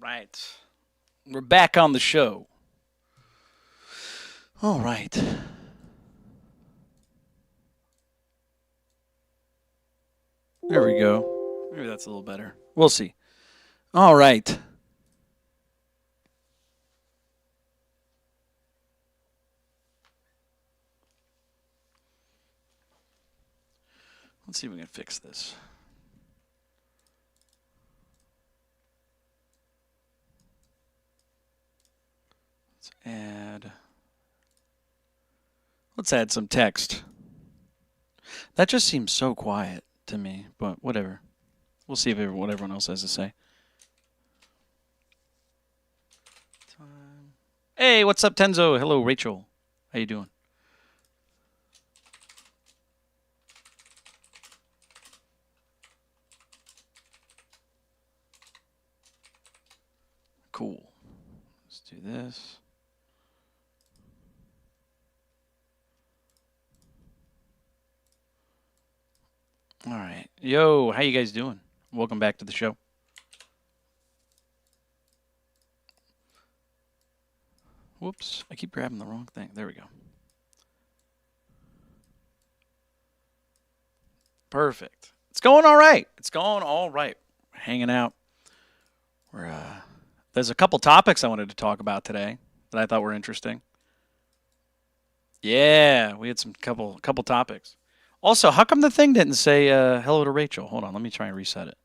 right. We're back on the show. All right. There we go. Maybe that's a little better. We'll see. All right. Let's see if we can fix this. Let's add some text. That just seems so quiet to me, but whatever. We'll see what everyone else has to say. Hey, what's up, Tenzo? Hello, Rachel. How you doing? Cool. Let's do this. All right. Yo, how you guys doing? Welcome back to the show. Whoops, I keep grabbing the wrong thing. There we go. Perfect. It's going all right. It's going all right. We're hanging out. There's a couple topics I wanted to talk about today that I thought were interesting. Yeah, we had some couple topics. Also, how come the thing didn't say hello to Rachel? Hold on, let me try and reset it.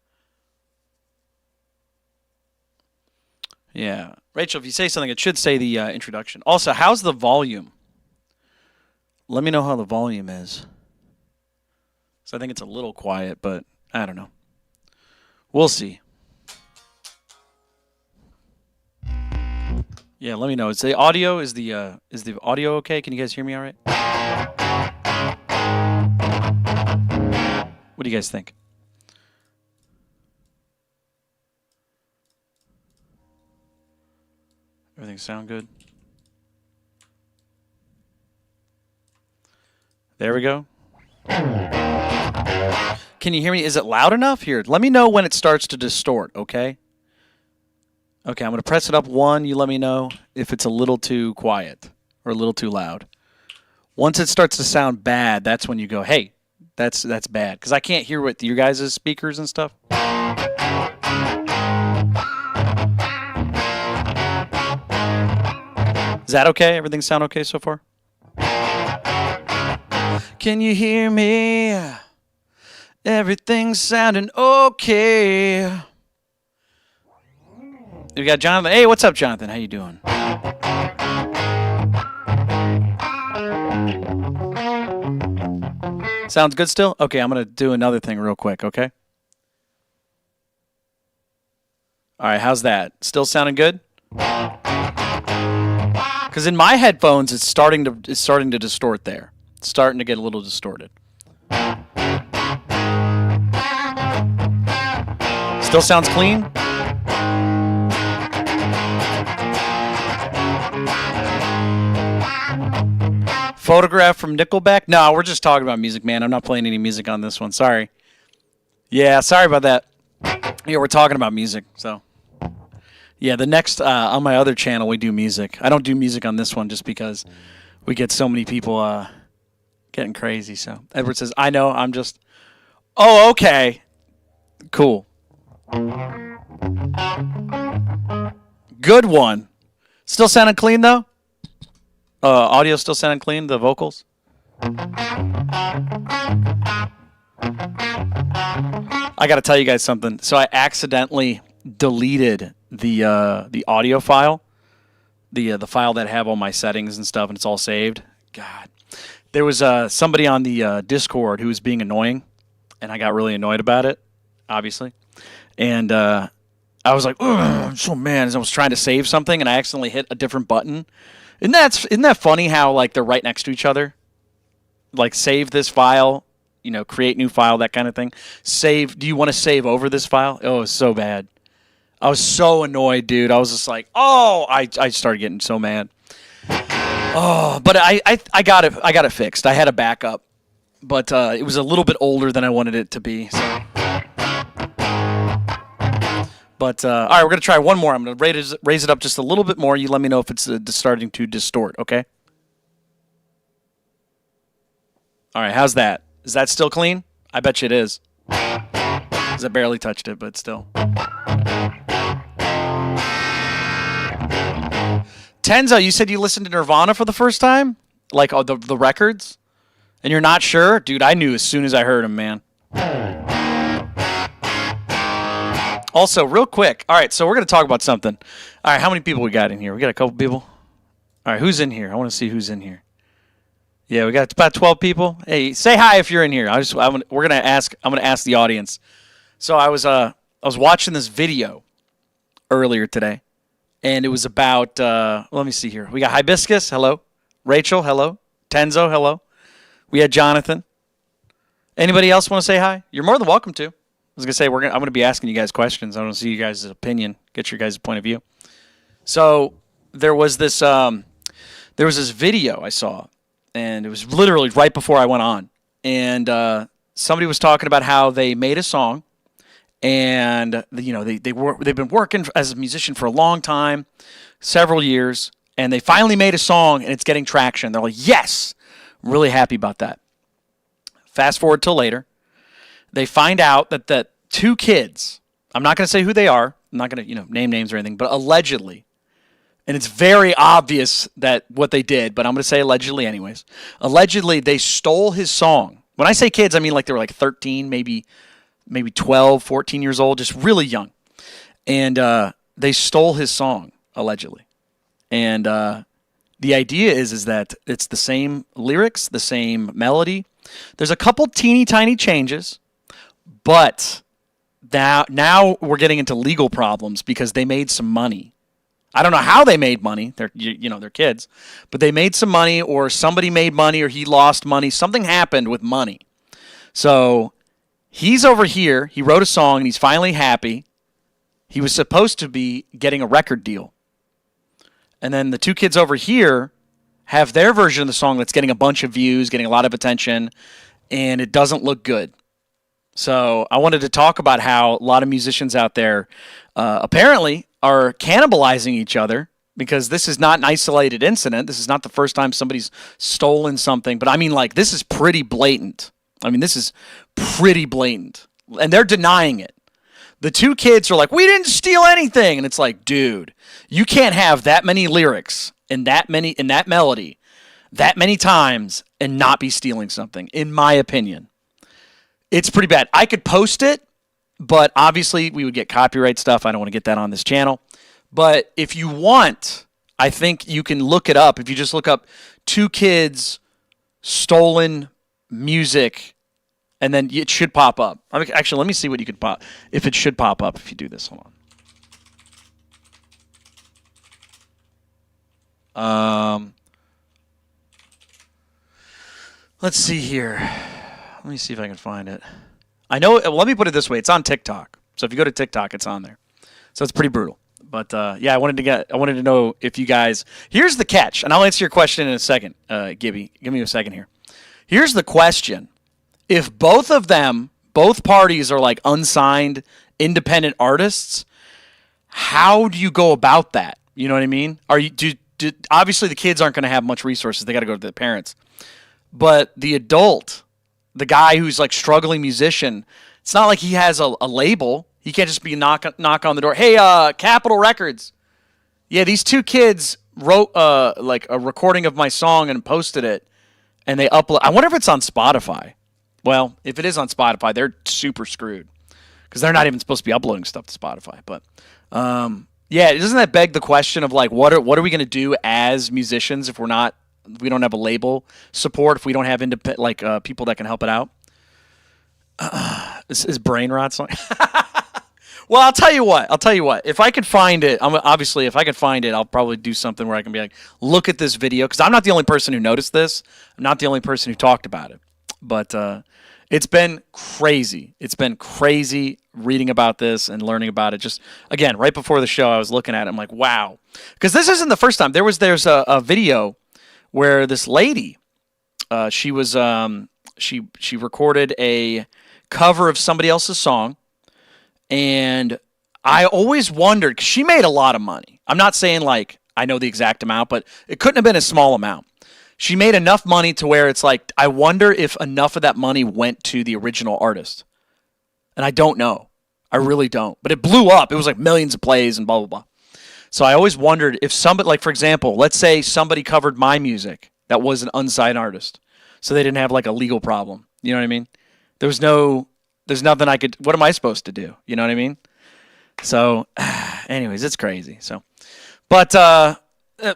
Yeah. Rachel, if you say something, it should say the introduction. Also, how's the volume? Let me know how the volume is. So I think it's a little quiet, but I don't know. We'll see. Yeah, let me know. Is the audio audio okay? Can you guys hear me all right? What do you guys think? Everything sound good? There we go. Can you hear me? Is it loud enough? Here, let me know when it starts to distort, okay? Okay, I'm going to press it up 1. You let me know if it's a little too quiet or a little too loud. Once it starts to sound bad, that's when you go, hey, that's bad. Because I can't hear what your guys' speakers and stuff. Is that okay? Everything sound okay so far? Can you hear me? Everything's sounding okay. We got Jonathan. Hey, what's up, Jonathan? How you doing? Sounds good still? Okay, I'm going to do another thing real quick, okay? All right, how's that? Still sounding good? Because in my headphones, it's starting to distort there. It's starting to get a little distorted. Still sounds clean? Photograph from Nickelback? No, we're just talking about music, man. I'm not playing any music on this one. Sorry. Yeah, sorry about that. Yeah, we're talking about music, so. Yeah, the next, on my other channel, we do music. I don't do music on this one just because we get so many people getting crazy, so. Edward says, I know, I'm just. Oh, okay. Cool. Good one. Still sounding clean, though? Audio still sounding clean, the vocals? I got to tell you guys something. So I accidentally deleted the audio file, the file that I have all my settings and stuff, and it's all saved. God. There was somebody on the Discord who was being annoying, and I got really annoyed about it, obviously. And I was like, I'm so mad, as I was trying to save something, and I accidentally hit a different button. Isn't that funny how, like, they're right next to each other? Like, save this file, create new file, that kind of thing. Save, do you want to save over this file? Oh, it was so bad. I was so annoyed, dude. I was just like, I started getting so mad. Oh, but I got it fixed. I had a backup, but it was a little bit older than I wanted it to be. So. But all right, we're gonna try one more. I'm gonna raise it up just a little bit more. You let me know if it's starting to distort. Okay. All right, how's that? Is that still clean? I bet you it is. Because I barely touched it, but still. Tenzo, you said you listened to Nirvana for the first time? Like the records? And you're not sure? Dude, I knew as soon as I heard them, man. Also, real quick. All right, so we're going to talk about something. All right, how many people we got in here? We got a couple people? All right, who's in here? I want to see who's in here. Yeah, we got about 12 people. Hey, say hi if you're in here. I'm going to ask the audience. So I was watching this video earlier today, and it was about let me see here. We got Hibiscus, hello. Rachel, hello. Tenzo, hello. We had Jonathan. Anybody else want to say hi? You're more than welcome to. I was going to say I'm going to be asking you guys questions. I want to see you guys' opinion, get your guys' point of view. So there was this video I saw, and it was literally right before I went on. And somebody was talking about how they made a song, and they've been working as a musician for a long time, several years, and they finally made a song, and it's getting traction. They're like, yes, I'm really happy about that. Fast forward till later, they find out that two kids, I'm not going to say who they are, I'm not going to name names or anything, but allegedly, and it's very obvious that what they did, but I'm going to say allegedly anyways. Allegedly, they stole his song. When I say kids, I mean like they were like 13, maybe 12, 14 years old, just really young. And they stole his song, allegedly. And the idea is that it's the same lyrics, the same melody. There's a couple teeny tiny changes, but now we're getting into legal problems because they made some money. I don't know how they made money. They're kids, but they made some money, or somebody made money, or he lost money. Something happened with money. So he's over here. He wrote a song, and he's finally happy. He was supposed to be getting a record deal. And then the two kids over here have their version of the song that's getting a bunch of views, getting a lot of attention, and it doesn't look good. So I wanted to talk about how a lot of musicians out there apparently are cannibalizing each other, because this is not an isolated incident. This is not the first time somebody's stolen something. But I mean, like, this is pretty blatant. And they're denying it. The two kids are like, we didn't steal anything. And it's like, dude, you can't have that many lyrics in that melody that many times and not be stealing something, in my opinion. It's pretty bad. I could post it, but obviously we would get copyright stuff. I don't want to get that on this channel. But if you want, I think you can look it up. If you just look up two kids stolen music, and then it should pop up. Actually, let me see what you could pop. If it should pop up if you do this. Hold on. Let's see here. Let me see if I can find it. I know. Let me put it this way. It's on TikTok. So if you go to TikTok, it's on there. So it's pretty brutal. But yeah, I wanted to know if you guys. Here's the catch, and I'll answer your question in a second, Gibby. Give me a second here. Here's the question: if both parties are like unsigned independent artists, how do you go about that? You know what I mean? Obviously the kids aren't going to have much resources. They got to go to the parents. But the adult, the guy who's like struggling musician, it's not like he has a label. He can't just be knock on the door. Hey, Capitol Records. Yeah, these two kids wrote like a recording of my song and posted it, and they upload. I wonder if it's on Spotify. Well, if it is on Spotify, they're super screwed because they're not even supposed to be uploading stuff to Spotify. But yeah, doesn't that beg the question of like, what are we going to do as musicians if we don't have a label support, if we don't have people that can help it out? Is brain rot song? Well, I'll tell you what. If I could find it, I'll probably do something where I can be like, look at this video, because I'm not the only person who noticed this. I'm not the only person who talked about it. But it's been crazy. It's been crazy reading about this and learning about it. Just, again, right before the show, I was looking at it. I'm like, wow. Because this isn't the first time. There's a video where this lady, she recorded a cover of somebody else's song. And I always wondered, 'cause she made a lot of money. I'm not saying like I know the exact amount, but it couldn't have been a small amount. She made enough money to where it's like, I wonder if enough of that money went to the original artist. And I don't know. I really don't. But it blew up. It was like millions of plays and blah, blah, blah. So I always wondered if somebody, like for example, let's say somebody covered my music that was an unsigned artist. So they didn't have like a legal problem. You know what I mean? There's nothing I could, what am I supposed to do? You know what I mean? So anyways, it's crazy. So, but,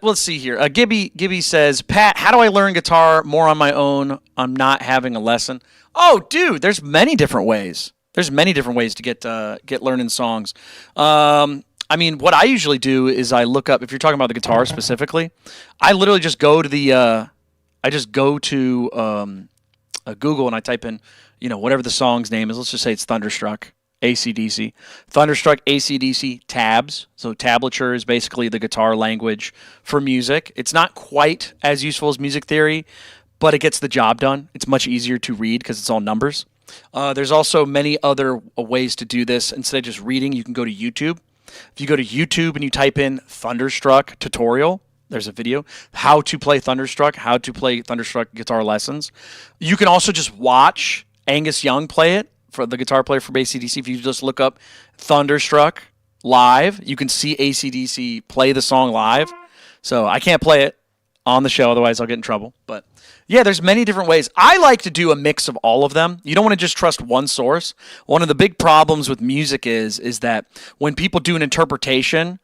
let's see here. Gibby says, Pat, how do I learn guitar more on my own? I'm not having a lesson. Oh, dude, there's many different ways. There's many different ways to get learning songs. I mean, what I usually do is I look up, if you're talking about the guitar specifically, I literally just go to Google and I type in, whatever the song's name is. Let's just say it's Thunderstruck. AC/DC. Thunderstruck, AC/DC, tabs. So tablature is basically the guitar language for music. It's not quite as useful as music theory, but it gets the job done. It's much easier to read because it's all numbers. There's also many other ways to do this. Instead of just reading, you can go to YouTube. If you go to YouTube and you type in Thunderstruck tutorial, there's a video. How to play Thunderstruck, how to play Thunderstruck guitar lessons. You can also just watch Angus Young play it. For the guitar player for AC/DC, if you just look up Thunderstruck live, you can see AC/DC play the song live. So I can't play it on the show, otherwise I'll get in trouble. But yeah, there's many different ways. I like to do a mix of all of them. You don't want to just trust one source. One of the big problems with music is that when people do an interpretation,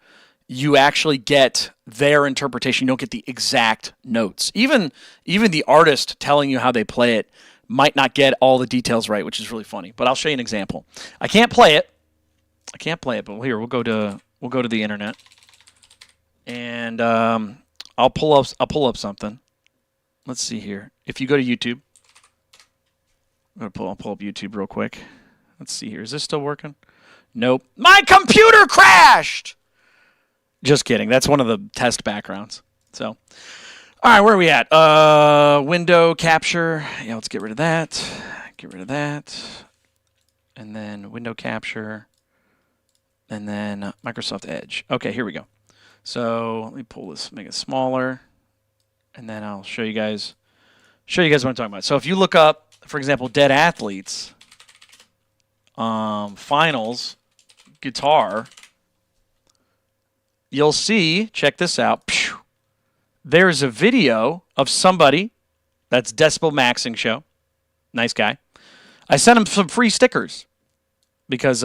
you actually get their interpretation. You don't get the exact notes. Even the artist telling you how they play it might not get all the details right, which is really funny. But I'll show you an example. I can't play it, but here we'll go to the internet, and I'll pull up something. Let's see here. If you go to YouTube, I'll pull up YouTube real quick. Let's see here. Is this still working? Nope. My computer crashed. Just kidding. That's one of the test backgrounds. So. All right, where are we at? Window capture. Yeah, let's get rid of that. Get rid of that. And then window capture. And then Microsoft Edge. Okay, here we go. So let me pull this, make it smaller. And then I'll show you guys what I'm talking about. So if you look up, for example, Dead Athletes, finals, guitar, you'll see, check this out. There's a video of somebody, that's Decibel Maxing Show. Nice guy. I sent him some free stickers because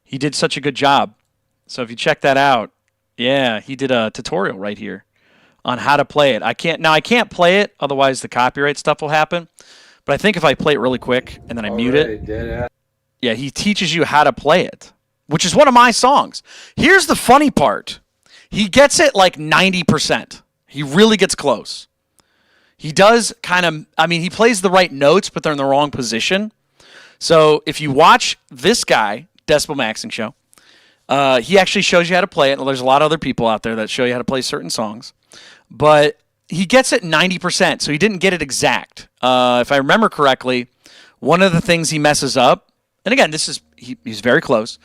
he did such a good job. So if you check that out, yeah, he did a tutorial right here on how to play it. I can't play it, otherwise the copyright stuff will happen. But I think if I play it really quick and then I mute it, yeah, he teaches you how to play it, which is one of my songs. Here's the funny part. He gets it like 90%. He really gets close. He does he plays the right notes, but they're in the wrong position. So if you watch this guy, Decibel Maxing Show, he actually shows you how to play it. And there's a lot of other people out there that show you how to play certain songs. But he gets it 90%, so he didn't get it exact. If I remember correctly, one of the things he messes up, and again, he's very close.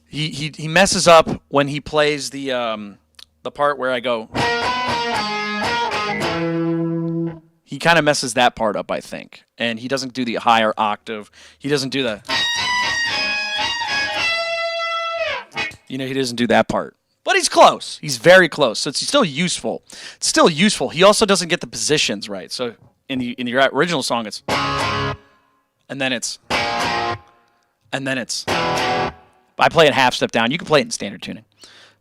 He messes up when he plays the part where I go. He kind of messes that part up, I think. And he doesn't do the higher octave. He doesn't do the. He doesn't do that part. But he's close. He's very close. So it's still useful. It's still useful. He also doesn't get the positions right. So in the original song, it's. And then it's. And then it's. I play it half step down. You can play it in standard tuning.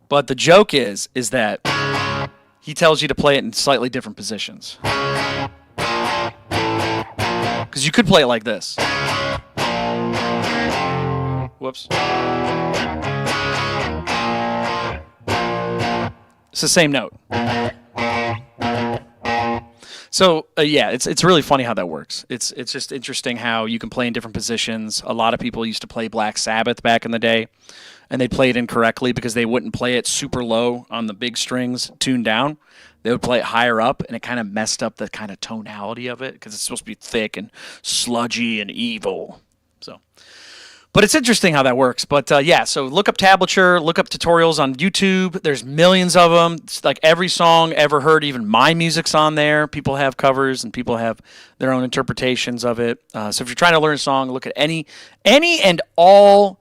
But the joke is that he tells you to play it in slightly different positions. Because you could play it like this. Whoops. It's the same note. So it's really funny how that works. It's just interesting how you can play in different positions. A lot of people used to play Black Sabbath back in the day, and they played incorrectly because they wouldn't play it super low on the big strings tuned down. They would play it higher up, and it kind of messed up the kind of tonality of it because it's supposed to be thick and sludgy and evil. So, But it's interesting how that works. But yeah, so look up tablature, look up tutorials on YouTube. There's millions of them. It's like every song ever heard, even my music's on there. People have covers and people have their own interpretations of it. So if you're trying to learn a song, look at any and all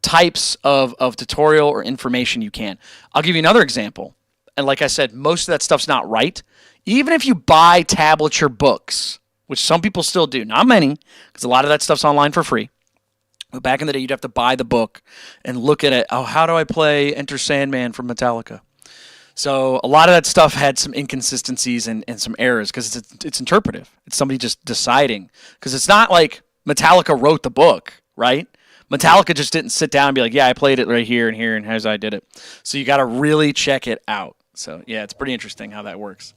types of tutorial or information you can. I'll give you another example. And like I said, most of that stuff's not right. Even if you buy tablature books, which some people still do, not many, because a lot of that stuff's online for free. But back in the day, you'd have to buy the book and look at it. Oh, how do I play Enter Sandman from Metallica? So a lot of that stuff had some inconsistencies and some errors because it's interpretive. It's somebody just deciding. Because it's not like Metallica wrote the book, right? Metallica just didn't sit down and be like, yeah, I played it right here, and here's how I did it. So you got to really check it out. So, yeah, it's pretty interesting how that works.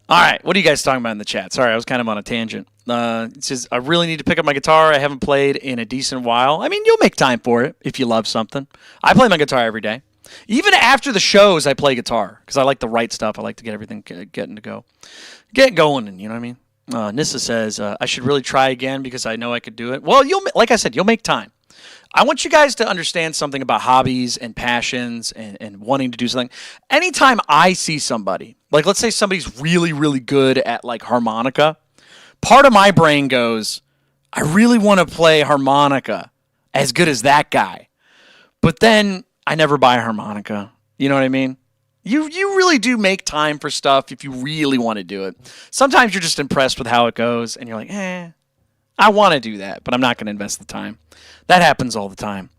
All right, what are you guys talking about in the chat? Sorry, I was kind of on a tangent. It says, I really need to pick up my guitar. I haven't played in a decent while. I mean, you'll make time for it if you love something. I play my guitar every day. Even after the shows, I play guitar because I like to write stuff. I like to get everything get going, and you know what I mean? Nissa says, I should really try again because I know I could do it. Well, like I said, you'll make time. I want you guys to understand something about hobbies and passions and wanting to do something. Anytime I see somebody, like let's say somebody's really, really good at like harmonica, part of my brain goes, I really want to play harmonica as good as that guy. But then I never buy a harmonica. You know what I mean? You really do make time for stuff if you really want to do it. Sometimes you're just impressed with how it goes and you're like, I want to do that, but I'm not going to invest the time. That happens all the time.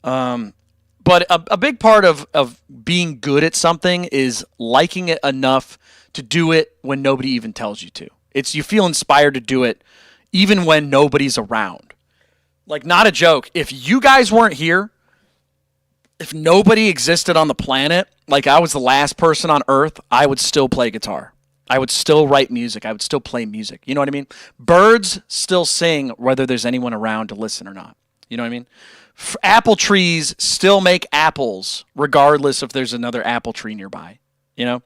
But a big part of being good at something is liking it enough to do it when nobody even tells you to. It's you feel inspired to do it even when nobody's around. Like, not a joke. If you guys weren't here, if nobody existed on the planet, like I was the last person on Earth, I would still play guitar. I would still write music. I would still play music. You know what I mean? Birds still sing whether there's anyone around to listen or not. You know what I mean? Apple trees still make apples regardless if there's another apple tree nearby. You know?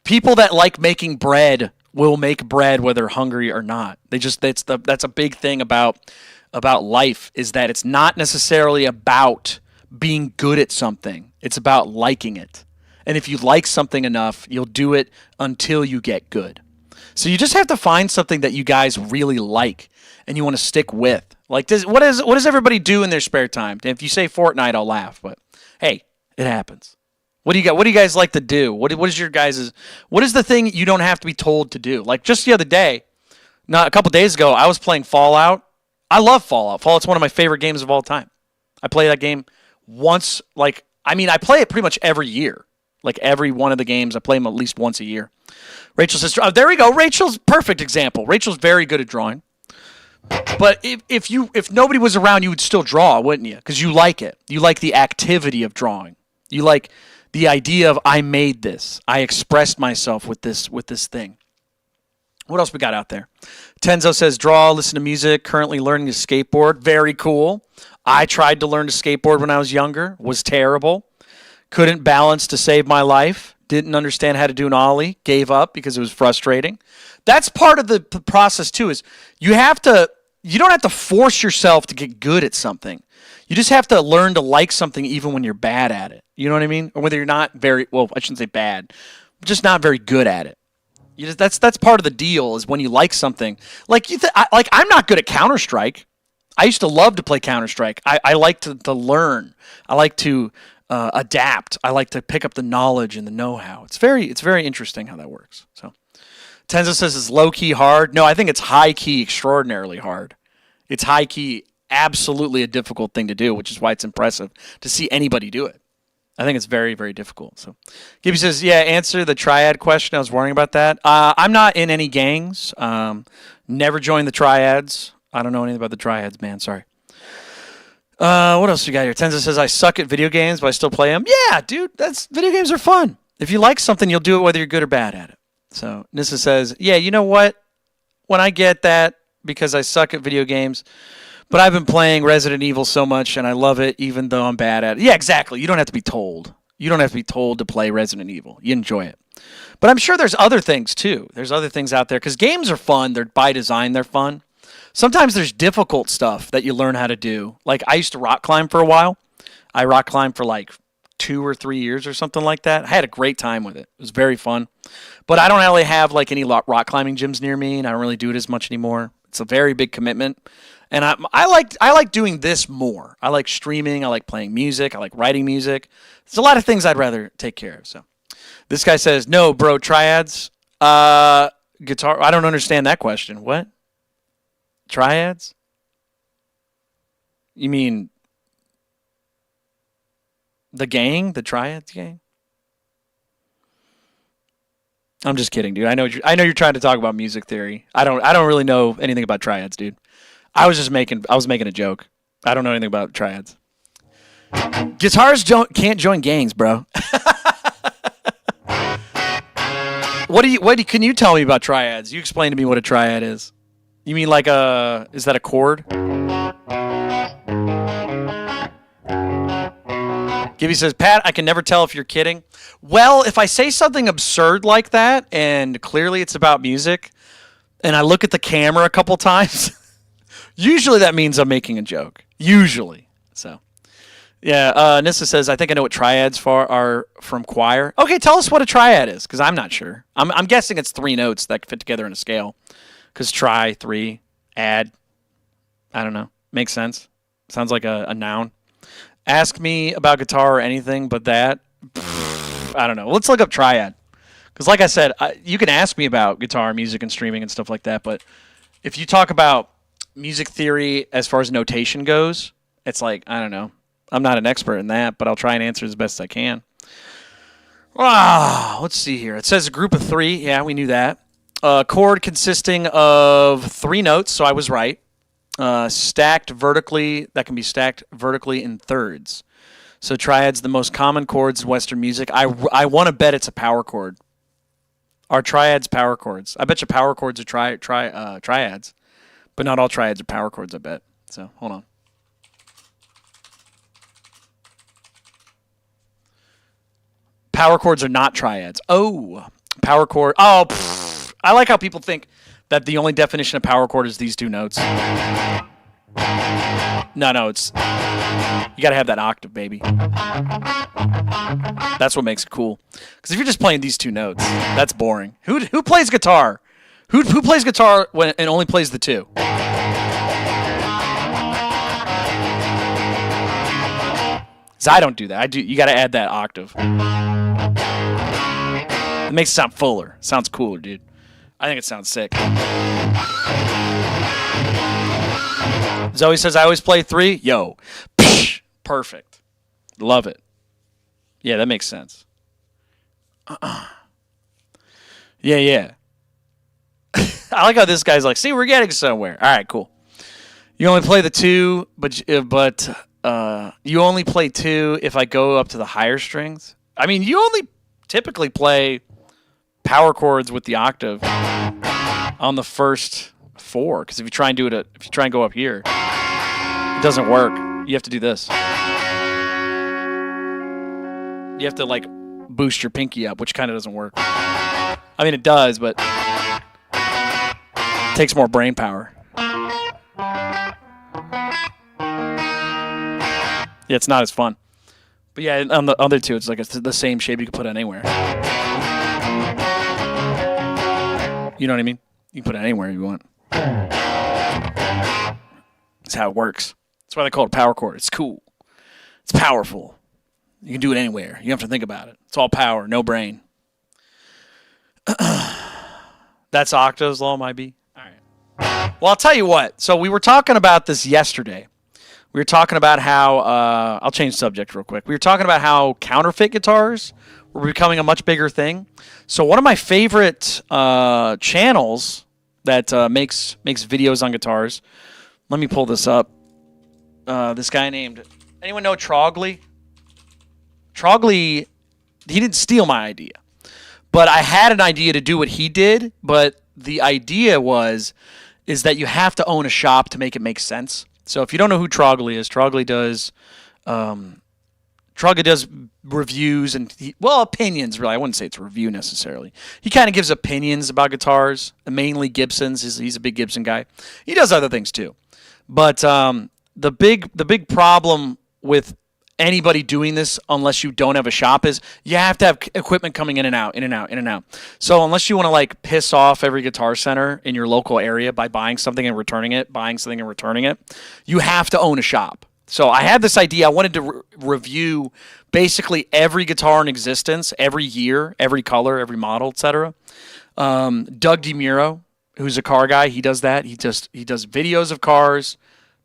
People that like making bread will make bread whether they're hungry or not. That's a big thing about life is that it's not necessarily about being good at something. It's about liking it. And if you like something enough, you'll do it until you get good. So you just have to find something that you guys really like and you want to stick with. Like, what does everybody do in their spare time? If you say Fortnite, I'll laugh. But hey, it happens. What do you guys like to do? What is your guys'? What is the thing you don't have to be told to do? Like just the other day, a couple days ago, I was playing Fallout. I love Fallout. Fallout's one of my favorite games of all time. I play that game once. I play it pretty much every year. Like every one of the games, I play them at least once a year. Rachel says, there we go. Rachel's perfect example. Rachel's very good at drawing. But if nobody was around, you would still draw, wouldn't you? Because you like it. You like the activity of drawing. You like the idea of I made this. I expressed myself with this thing. What else we got out there? Tenzo says, draw, listen to music, currently learning to skateboard. Very cool. I tried to learn to skateboard when I was younger. Was terrible. Couldn't balance to save my life. Didn't understand how to do an ollie. Gave up because it was frustrating. That's part of the process too. Is you don't have to force yourself to get good at something. You just have to learn to like something even when you're bad at it. You know what I mean? Or whether you're not I shouldn't say bad, just not very good at it. That's part of the deal. Is when you like something. Like I'm not good at Counter-Strike. I used to love to play Counter-Strike. I like to learn. I like to adapt. I like to pick up the knowledge and the know-how. It's very interesting how that works. So Tenzo says it's low-key hard. No, I think it's high-key extraordinarily hard. It's high-key absolutely a difficult thing to do, which is why it's impressive to see anybody do it. I think it's very, very difficult. So Gibby says, yeah, answer the triad question. I was worrying about that. I'm not in any gangs. Never joined the triads. I don't know anything about the triads, man. Sorry. What else we got here? Tenza says, I suck at video games, but I still play them. Yeah, dude, video games are fun. If you like something, you'll do it whether you're good or bad at it. So Nissa says, yeah, you know what? When I get that, because I suck at video games, but I've been playing Resident Evil so much, and I love it, even though I'm bad at it. Yeah, exactly. You don't have to be told. You don't have to be told to play Resident Evil. You enjoy it. But I'm sure there's other things, too. There's other things out there, because games are fun. They're by design, they're fun. Sometimes there's difficult stuff that you learn how to do. Like I used to rock climb for a while. I rock climbed for like 2 or 3 years or something like that. I had a great time with it. It was very fun. But I don't really have like any rock climbing gyms near me, and I don't really do it as much anymore. It's a very big commitment. And I like doing this more. I like streaming. I like playing music. I like writing music. There's a lot of things I'd rather take care of. So this guy says, no, bro, triads. Guitar. I don't understand that question. What? Triads? You mean the gang? The triads gang? I'm just kidding, dude. I know you're trying to talk about music theory. I don't really know anything about triads, dude. I was making a joke. I don't know anything about triads. Guitars can't join gangs, bro. Can you tell me about triads? You explain to me what a triad is. You mean like is that a chord? Gibby says, Pat, I can never tell if you're kidding. Well, if I say something absurd like that, and clearly it's about music, and I look at the camera a couple times, usually that means I'm making a joke. Usually. So, yeah, Nissa says, I think I know what triads are from choir. Okay, tell us what a triad is, because I'm not sure. I'm guessing it's 3 notes that fit together in a scale. Because tri, 3, add, I don't know. Makes sense. Sounds like a noun. Ask me about guitar or anything but that. I don't know. Let's look up triad. Because like I said, you can ask me about guitar, music, and streaming and stuff like that. But if you talk about music theory as far as notation goes, it's like, I don't know. I'm not an expert in that, but I'll try and answer as best I can. Let's see here. It says a group of 3. Yeah, we knew that. A chord consisting of 3 notes, so I was right. Stacked vertically, that can be stacked vertically in thirds. So triad's the most common chords in Western music. I want to bet it's a power chord. Are triads power chords? I bet you power chords are triads, but not all triads are power chords, I bet. So, hold on. Power chords are not triads. Oh, power chord. Oh, I like how people think that the only definition of power chord is these 2 notes. No, it's you got to have that octave, baby. That's what makes it cool. Because if you're just playing these 2 notes, that's boring. Who plays guitar? Who plays guitar and only plays the 2? Because I don't do that. You got to add that octave. It makes it sound fuller. It sounds cooler, dude. I think it sounds sick. Zoe says, I always play 3. Yo. Psh, perfect. Love it. Yeah, that makes sense. Yeah. I like how this guy's like, see, we're getting somewhere. All right, cool. You only play the 2, but you only play 2 if I go up to the higher strings. I mean, you only typically play power chords with the octave on the first 4, because if you try and go up here, it doesn't work. You have to do this. You have to like boost your pinky up, which kind of doesn't work. I mean, it does, but it takes more brain power. Yeah, it's not as fun. But yeah, on the other 2, it's like it's the same shape you can put it anywhere. You know what I mean? You can put it anywhere you want. That's how it works. That's why they call it a power chord. It's cool. It's powerful. You can do it anywhere. You don't have to think about it. It's all power, no brain. That's octaves law, might be. All right. Well, I'll tell you what. So we were talking about this yesterday. We were talking about how, I'll change subject real quick. We were talking about how counterfeit guitars were becoming a much bigger thing. So one of my favorite channels that makes videos on guitars, let me pull this up. This guy named, anyone know Trogley? Trogley, he didn't steal my idea. But I had an idea to do what he did, but the idea is that you have to own a shop to make it make sense. So if you don't know who Trogley is, Trogley does Trugga does reviews and, opinions, really. I wouldn't say it's a review necessarily. He kind of gives opinions about guitars, mainly Gibsons. He's a big Gibson guy. He does other things too. But the big problem with anybody doing this, unless you don't have a shop, is you have to have equipment coming in and out, in and out, in and out. So unless you want to like piss off every Guitar Center in your local area by buying something and returning it, you have to own a shop. So I had this idea. I wanted to review basically every guitar in existence, every year, every color, every model, etc. Doug DeMuro, who's a car guy, he does that. He does videos of cars,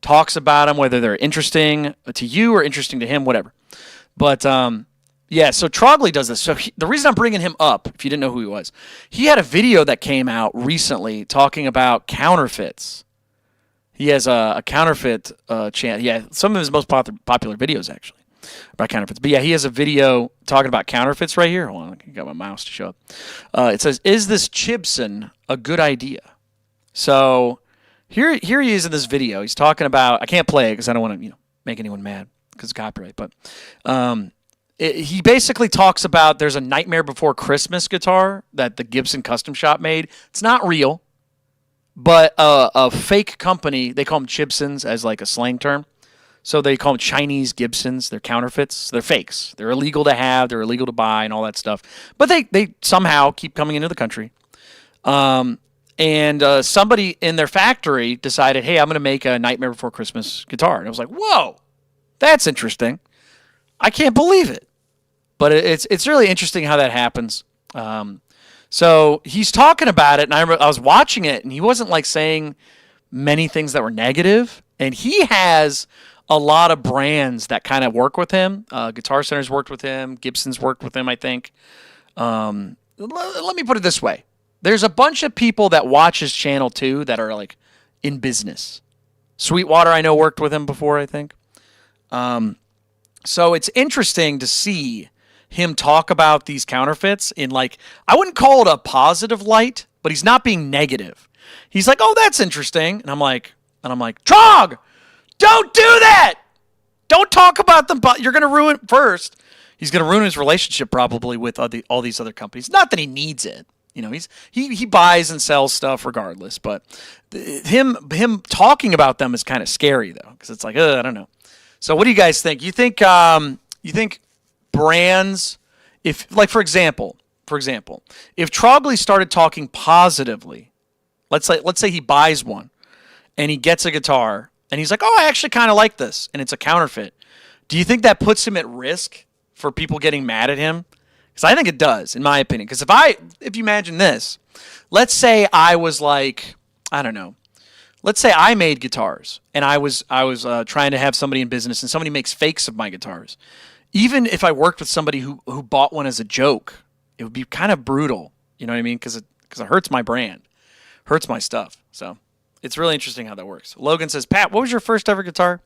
talks about them, whether they're interesting to you or interesting to him, whatever. But yeah, so Trogley does this. So the reason I'm bringing him up, if you didn't know who he was, he had a video that came out recently talking about counterfeits. He has a counterfeit channel. Yeah, some of his most popular videos, actually, about counterfeits. But yeah, he has a video talking about counterfeits right here. Hold on, I got my mouse to show up. It says, "Is this Chibson a good idea?" So here he is in this video. He's talking about, I can't play it because I don't want to make anyone mad because of copyright. But he basically talks about there's a Nightmare Before Christmas guitar that the Gibson Custom Shop made. It's not real. But a fake company, they call them Chibsons as like a slang term. So they call them Chinese Gibsons. They're counterfeits. They're fakes. They're illegal to have. They're illegal to buy and all that stuff. But they somehow keep coming into the country. And somebody in their factory decided, hey, I'm going to make a Nightmare Before Christmas guitar. And I was like, whoa, that's interesting. I can't believe it. But it's really interesting how that happens. So he's talking about it, and I was watching it, and he wasn't like saying many things that were negative. And he has a lot of brands that kind of work with him. Guitar Center's worked with him. Gibson's worked with him, I think. Let me put it this way. There's a bunch of people that watch his channel, too, that are like in business. Sweetwater, I know, worked with him before, I think. So it's interesting to see him talk about these counterfeits in like, I wouldn't call it a positive light, but he's not being negative. He's like, oh, that's interesting. And I'm like, Trog, don't do that. Don't talk about them. You're going to ruin first. He's going to ruin his relationship probably with all these other companies. Not that he needs it. He buys and sells stuff regardless, but him talking about them is kind of scary though. Cause it's like, I don't know. So what do you guys think? You think brands, if like for example, if Trogley started talking positively, let's say he buys one and he gets a guitar and he's like, oh, I actually kind of like this, and it's a counterfeit. Do you think that puts him at risk for people getting mad at him? Because I think it does, in my opinion. Because if you imagine this, let's say I was like, I don't know. Let's say I made guitars and I was trying to have somebody in business and somebody makes fakes of my guitars. Even if I worked with somebody who bought one as a joke, it would be kind of brutal. You know what I mean? Because it hurts my brand, hurts my stuff. So it's really interesting how that works. Logan says, Pat, what was your first ever guitar?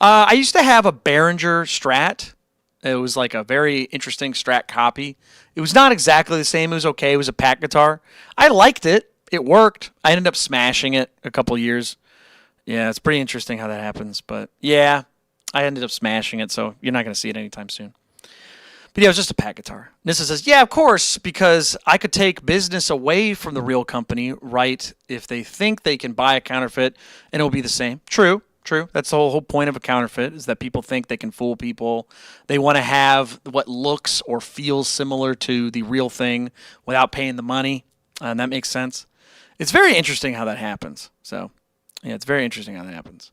I used to have a Behringer Strat. It was like a very interesting Strat copy. It was not exactly the same. It was okay. It was a pack guitar. I liked it. It worked. I ended up smashing it a couple years. Yeah, it's pretty interesting how that happens. But yeah, I ended up smashing it, so you're not going to see it anytime soon. But yeah, it was just a pack guitar. Nissa says, yeah, of course, because I could take business away from the real company, right, if they think they can buy a counterfeit and it'll be the same. True. That's the whole point of a counterfeit, is that people think they can fool people. They want to have what looks or feels similar to the real thing without paying the money, and that makes sense. It's very interesting how that happens. So, yeah, it's very interesting how that happens.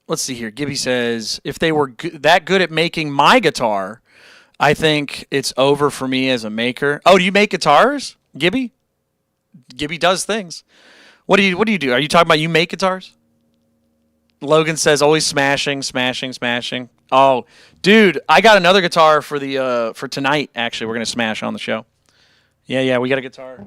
Let's see here. Gibby says, if they were that good at making my guitar, I think it's over for me as a maker. Oh, do you make guitars, Gibby? Gibby does things. What do you do? Are you talking about you make guitars? Logan says, always smashing. Oh, dude, I got another guitar for tonight, actually. We're going to smash on the show. Yeah, we got a guitar.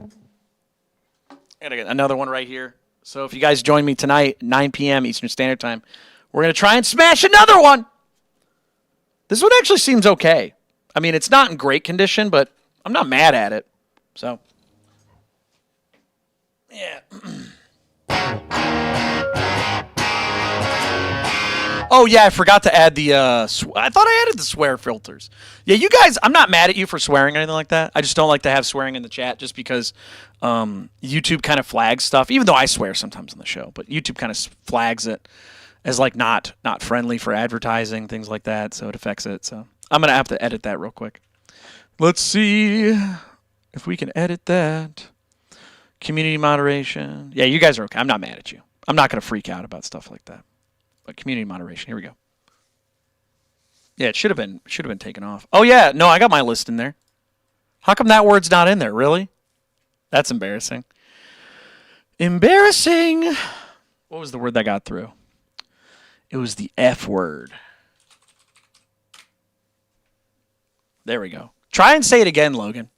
I got to get another one right here. So if you guys join me tonight, 9 p.m. Eastern Standard Time, we're going to try and smash another one. This one actually seems okay. I mean, it's not in great condition, but I'm not mad at it. So, yeah. Oh, yeah, I forgot to add the, I thought I added the swear filters. Yeah, you guys, I'm not mad at you for swearing or anything like that. I just don't like to have swearing in the chat just because YouTube kind of flags stuff, even though I swear sometimes on the show, but YouTube kind of flags it as like not friendly for advertising, things like that, so it affects it. So I'm going to have to edit that real quick. Let's see if we can edit that. Community moderation. Yeah, you guys are okay. I'm not mad at you. I'm not going to freak out about stuff like that. But community moderation. Here we go. Yeah, it should have been taken off. Oh yeah, no, I got my list in there. How come that word's not in there? Really? That's embarrassing. Embarrassing. What was the word that got through? It was the F word. There we go. Try and say it again, Logan.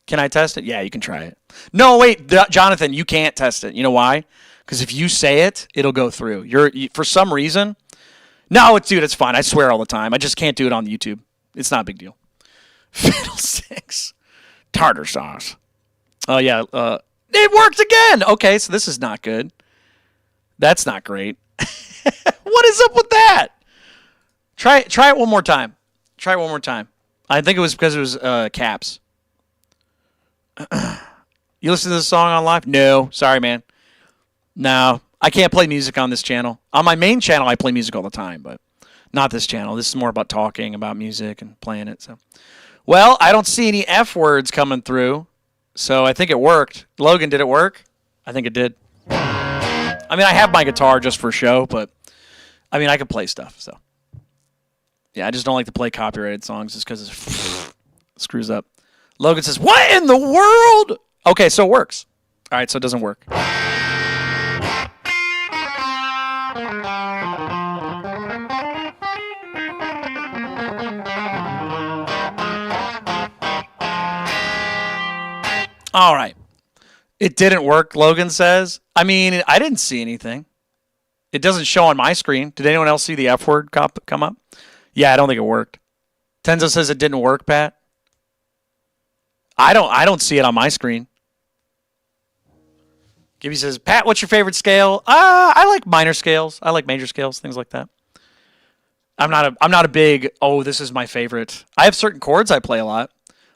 Can I test it? Yeah, you can try it. No, wait, Jonathan, you can't test it. You know why? Because if you say it, it'll go through. For some reason. No, dude, it's fine. I swear all the time. I just can't do it on YouTube. It's not a big deal. Fiddlesticks. Tartar sauce. Oh, yeah. It worked again. Okay, so this is not good. That's not great. What is up with that? Try it one more time. Try it one more time. I think it was because it was caps. You listen to this song on live? No. Sorry, man. No. I can't play music on this channel. On my main channel, I play music all the time, but not this channel. This is more about talking about music and playing it. So, well, I don't see any F words coming through, so I think it worked. Logan, did it work? I think it did. I mean, I have my guitar just for show, but I mean, I can play stuff. So, yeah, I just don't like to play copyrighted songs just because it screws up. Logan says, "What in the world?" Okay, so it works. All right, so it doesn't work. All right. It didn't work, Logan says. I mean, I didn't see anything. It doesn't show on my screen. Did anyone else see the F word come up? Yeah, I don't think it worked. Tenzo says it didn't work, Pat. I don't see it on my screen. Gibby says, Pat, what's your favorite scale? I like minor scales. I like major scales, things like that. I'm not a big, this is my favorite. I have certain chords I play a lot.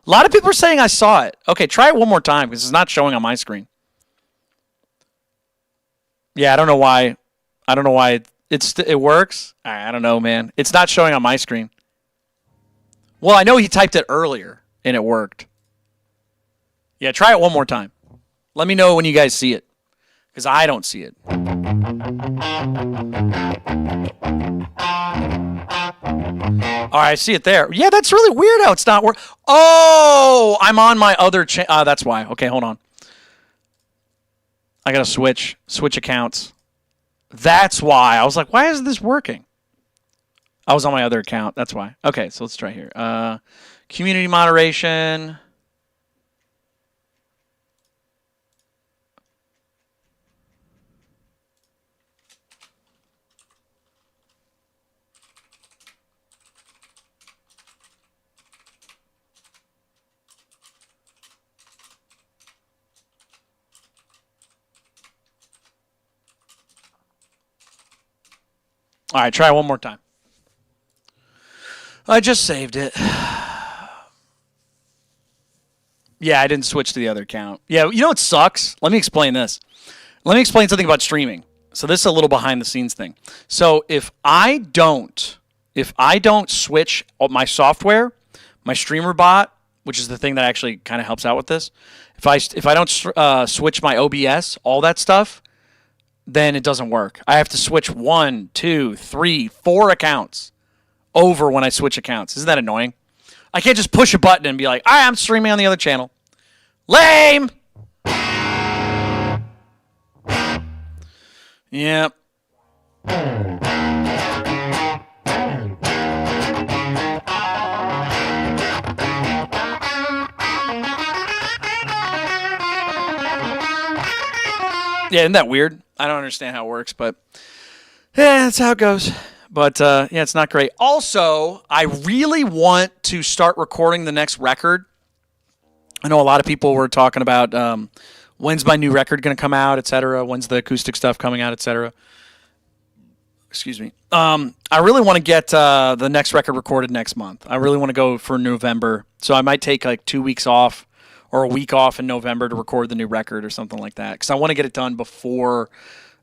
A lot of people are saying I saw it. Okay, try it one more time because it's not showing on my screen. Yeah, I don't know why. It works. I don't know, man. It's not showing on my screen. Well, I know he typed it earlier and it worked. Yeah, try it one more time. Let me know when you guys see it because I don't see it. All right, I see it there. Yeah, that's really weird how it's not working. Oh, I'm on my other channel. That's why. Okay, hold on. I got to switch accounts. That's why. I was like, why isn't this working? I was on my other account. That's why. Okay, so let's try here. Community moderation. All right, try one more time. I just saved it. Yeah, I didn't switch to the other account. Yeah, you know what sucks? Let me explain this. Let me explain something about streaming. So this is a little behind the scenes thing. So if I don't switch my software, my streamer bot, which is the thing that actually kind of helps out with this, if I don't switch my OBS, all that stuff, then it doesn't work. I have to switch 1, 2, 3, 4 accounts over when I switch accounts. Isn't that annoying? I can't just push a button and be like, I'm streaming on the other channel. Lame! Yep. Yeah, isn't that weird? I don't understand how it works, but yeah, that's how it goes. But yeah, it's not great. Also, I really want to start recording the next record. I know a lot of people were talking about when's my new record going to come out, etc. When's the acoustic stuff coming out, etc. Excuse me. I really want to get the next record recorded next month. I really want to go for November. So I might take like 2 weeks off or a week off in November to record the new record or something like that. Because I want to get it done before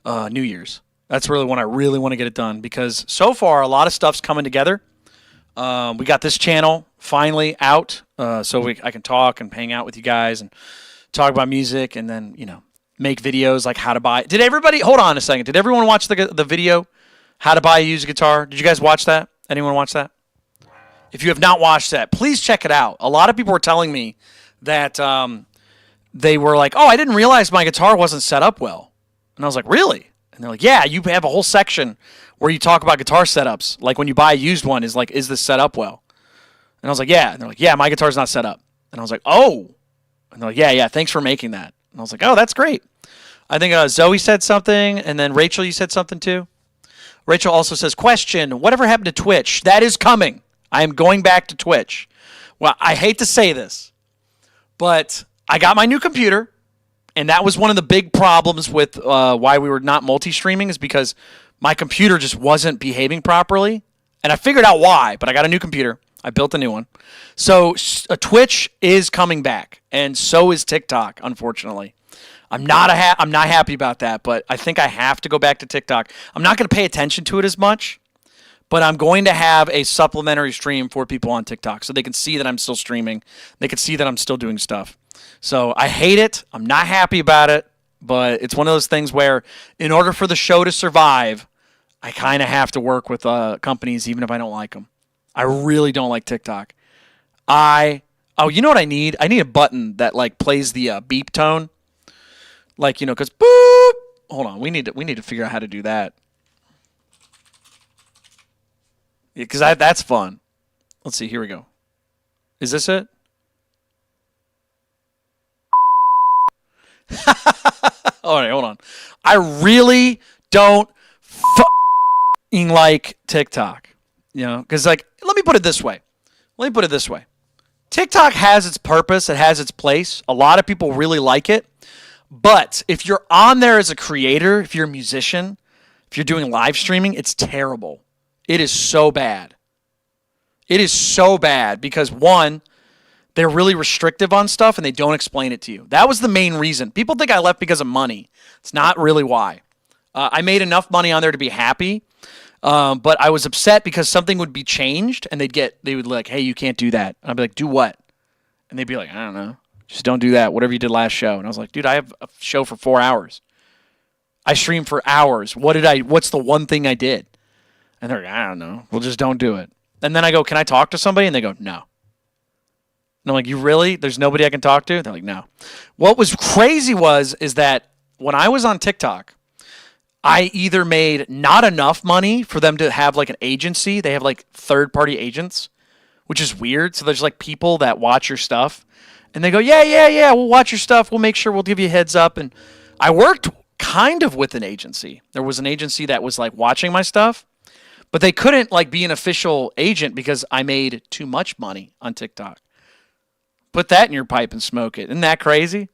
New Year's. That's really when I really want to get it done. Because so far, a lot of stuff's coming together. We got this channel finally out. So I can talk and hang out with you guys and talk about music and then, make videos like how to buy. Did everybody, hold on a second. Did everyone watch the video? How to buy a used guitar. Did you guys watch that? Anyone watch that? If you have not watched that, please check it out. A lot of people were telling me that they were like, oh, I didn't realize my guitar wasn't set up well. And I was like, really? And they're like, yeah, you have a whole section where you talk about guitar setups. Like when you buy a used one, is like, is this set up well? And I was like, yeah. And they're like, yeah, my guitar's not set up. And I was like, oh. And they're like, yeah, thanks for making that. And I was like, oh, that's great. I think Zoe said something, and then Rachel, you said something too. Rachel also says, question, whatever happened to Twitch? That is coming. I am going back to Twitch. Well, I hate to say this, but I got my new computer, and that was one of the big problems with why we were not multi-streaming is because my computer just wasn't behaving properly, and I figured out why, but I got a new computer. I built a new one. So Twitch is coming back, and so is TikTok, unfortunately. I'm not happy about that, but I think I have to go back to TikTok. I'm not going to pay attention to it as much, but I'm going to have a supplementary stream for people on TikTok so they can see that I'm still streaming. They can see that I'm still doing stuff. So I hate it. I'm not happy about it, but it's one of those things where in order for the show to survive, I kind of have to work with companies even if I don't like them. I really don't like TikTok. You know what I need? I need a button that like plays the beep tone. Like, because boop. Hold on, we need to figure out how to do that. Yeah, because that's fun. Let's see. Here we go. Is this it? All right, hold on. I really don't like TikTok. Because let me put it this way. TikTok has its purpose. It has its place. A lot of people really like it. But if you're on there as a creator, if you're a musician, if you're doing live streaming, it's terrible. It is so bad. It is so bad because, one, they're really restrictive on stuff and they don't explain it to you. That was the main reason. People think I left because of money. It's not really why. I made enough money on there to be happy, but I was upset because something would be changed and they would be like, hey, you can't do that. And I'd be like, do what? And they'd be like, I don't know. Just don't do that. Whatever you did last show. And I was like, dude, I have a show for 4 hours. I streamed for hours. What's the one thing I did? And they're like, I don't know. Well, just don't do it. And then I go, can I talk to somebody? And they go, no. And I'm like, you really? There's nobody I can talk to? They're like, no. What was crazy is that when I was on TikTok, I either made not enough money for them to have like an agency. They have like third-party agents, which is weird. So there's like people that watch your stuff. And they go, yeah, we'll watch your stuff. We'll make sure we'll give you a heads up. And I worked kind of with an agency. There was an agency that was like watching my stuff, but they couldn't like be an official agent because I made too much money on TikTok. Put that in your pipe and smoke it. Isn't that crazy?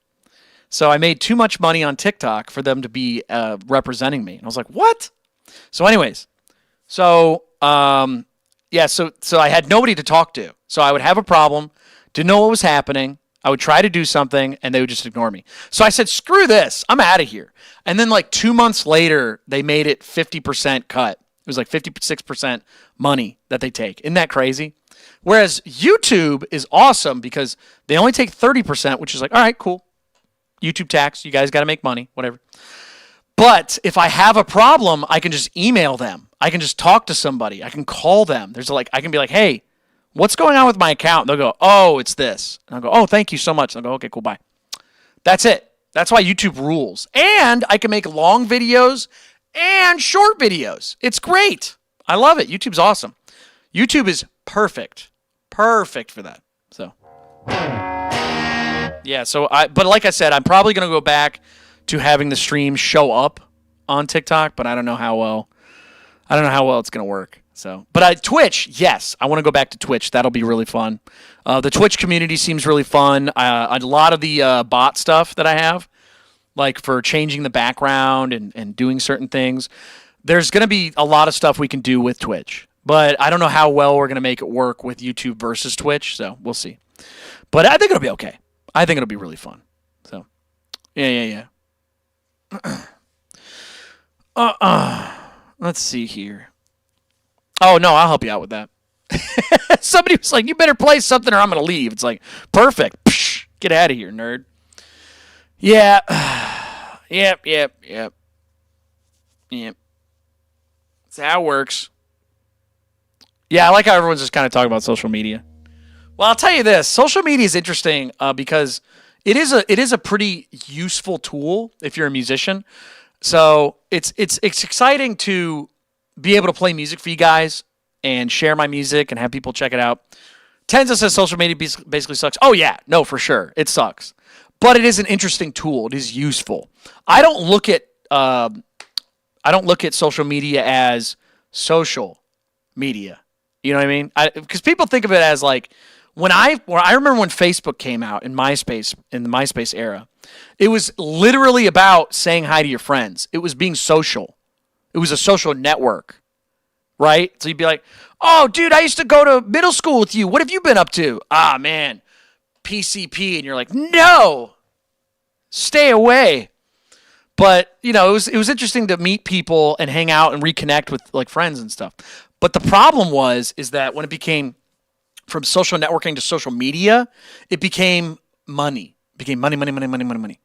So I made too much money on TikTok for them to be representing me. And I was like, what? So anyways, so I had nobody to talk to. So I would have a problem, didn't know what was happening. I would try to do something, and they would just ignore me. So I said, screw this. I'm out of here. And then like 2 months later, they made it 50% cut. It was like 56% money that they take. Isn't that crazy? Whereas YouTube is awesome because they only take 30%, which is like, all right, cool. YouTube tax. You guys got to make money, whatever. But if I have a problem, I can just email them. I can just talk to somebody. I can call them. I can be like, hey, what's going on with my account? They'll go, oh, it's this. And I'll go, oh, thank you so much. And I'll go, okay, cool, bye. That's it. That's why YouTube rules. And I can make long videos and short videos. It's great. I love it. YouTube's awesome. YouTube is perfect. Perfect for that. So, yeah, but like I said, I'm probably going to go back to having the stream show up on TikTok, but I don't know how well it's going to work. So, but Twitch, yes, I want to go back to Twitch. That'll be really fun. The Twitch community seems really fun. A lot of the bot stuff that I have, like for changing the background and doing certain things, there's going to be a lot of stuff we can do with Twitch, but I don't know how well we're going to make it work with YouTube versus Twitch, so we'll see. But I think it'll be okay. I think it'll be really fun. So, yeah. Let's see here. Oh, no, I'll help you out with that. Somebody was like, you better play something or I'm going to leave. It's like, perfect. Psh, get out of here, nerd. Yeah. Yep. That's how it works. Yeah, I like how everyone's just kind of talking about social media. Well, I'll tell you this. Social media is interesting because it is a pretty useful tool if you're a musician. So it's exciting to be able to play music for you guys and share my music and have people check it out. Tenza says social media basically sucks. Oh, yeah. No, for sure. It sucks. But it is an interesting tool. It is useful. I don't look at social media as social media. You know what I mean? Because people think of it as like I remember when Facebook came out in MySpace, in the MySpace era, it was literally about saying hi to your friends. It was being social. It was a social network, right? So you'd be like, oh, dude, I used to go to middle school with you. What have you been up to? Ah, man, PCP. And you're like, no, stay away. But, you know, it was interesting to meet people and hang out and reconnect with like friends and stuff. But the problem is that when it became from social networking to social media, it became money. It became money.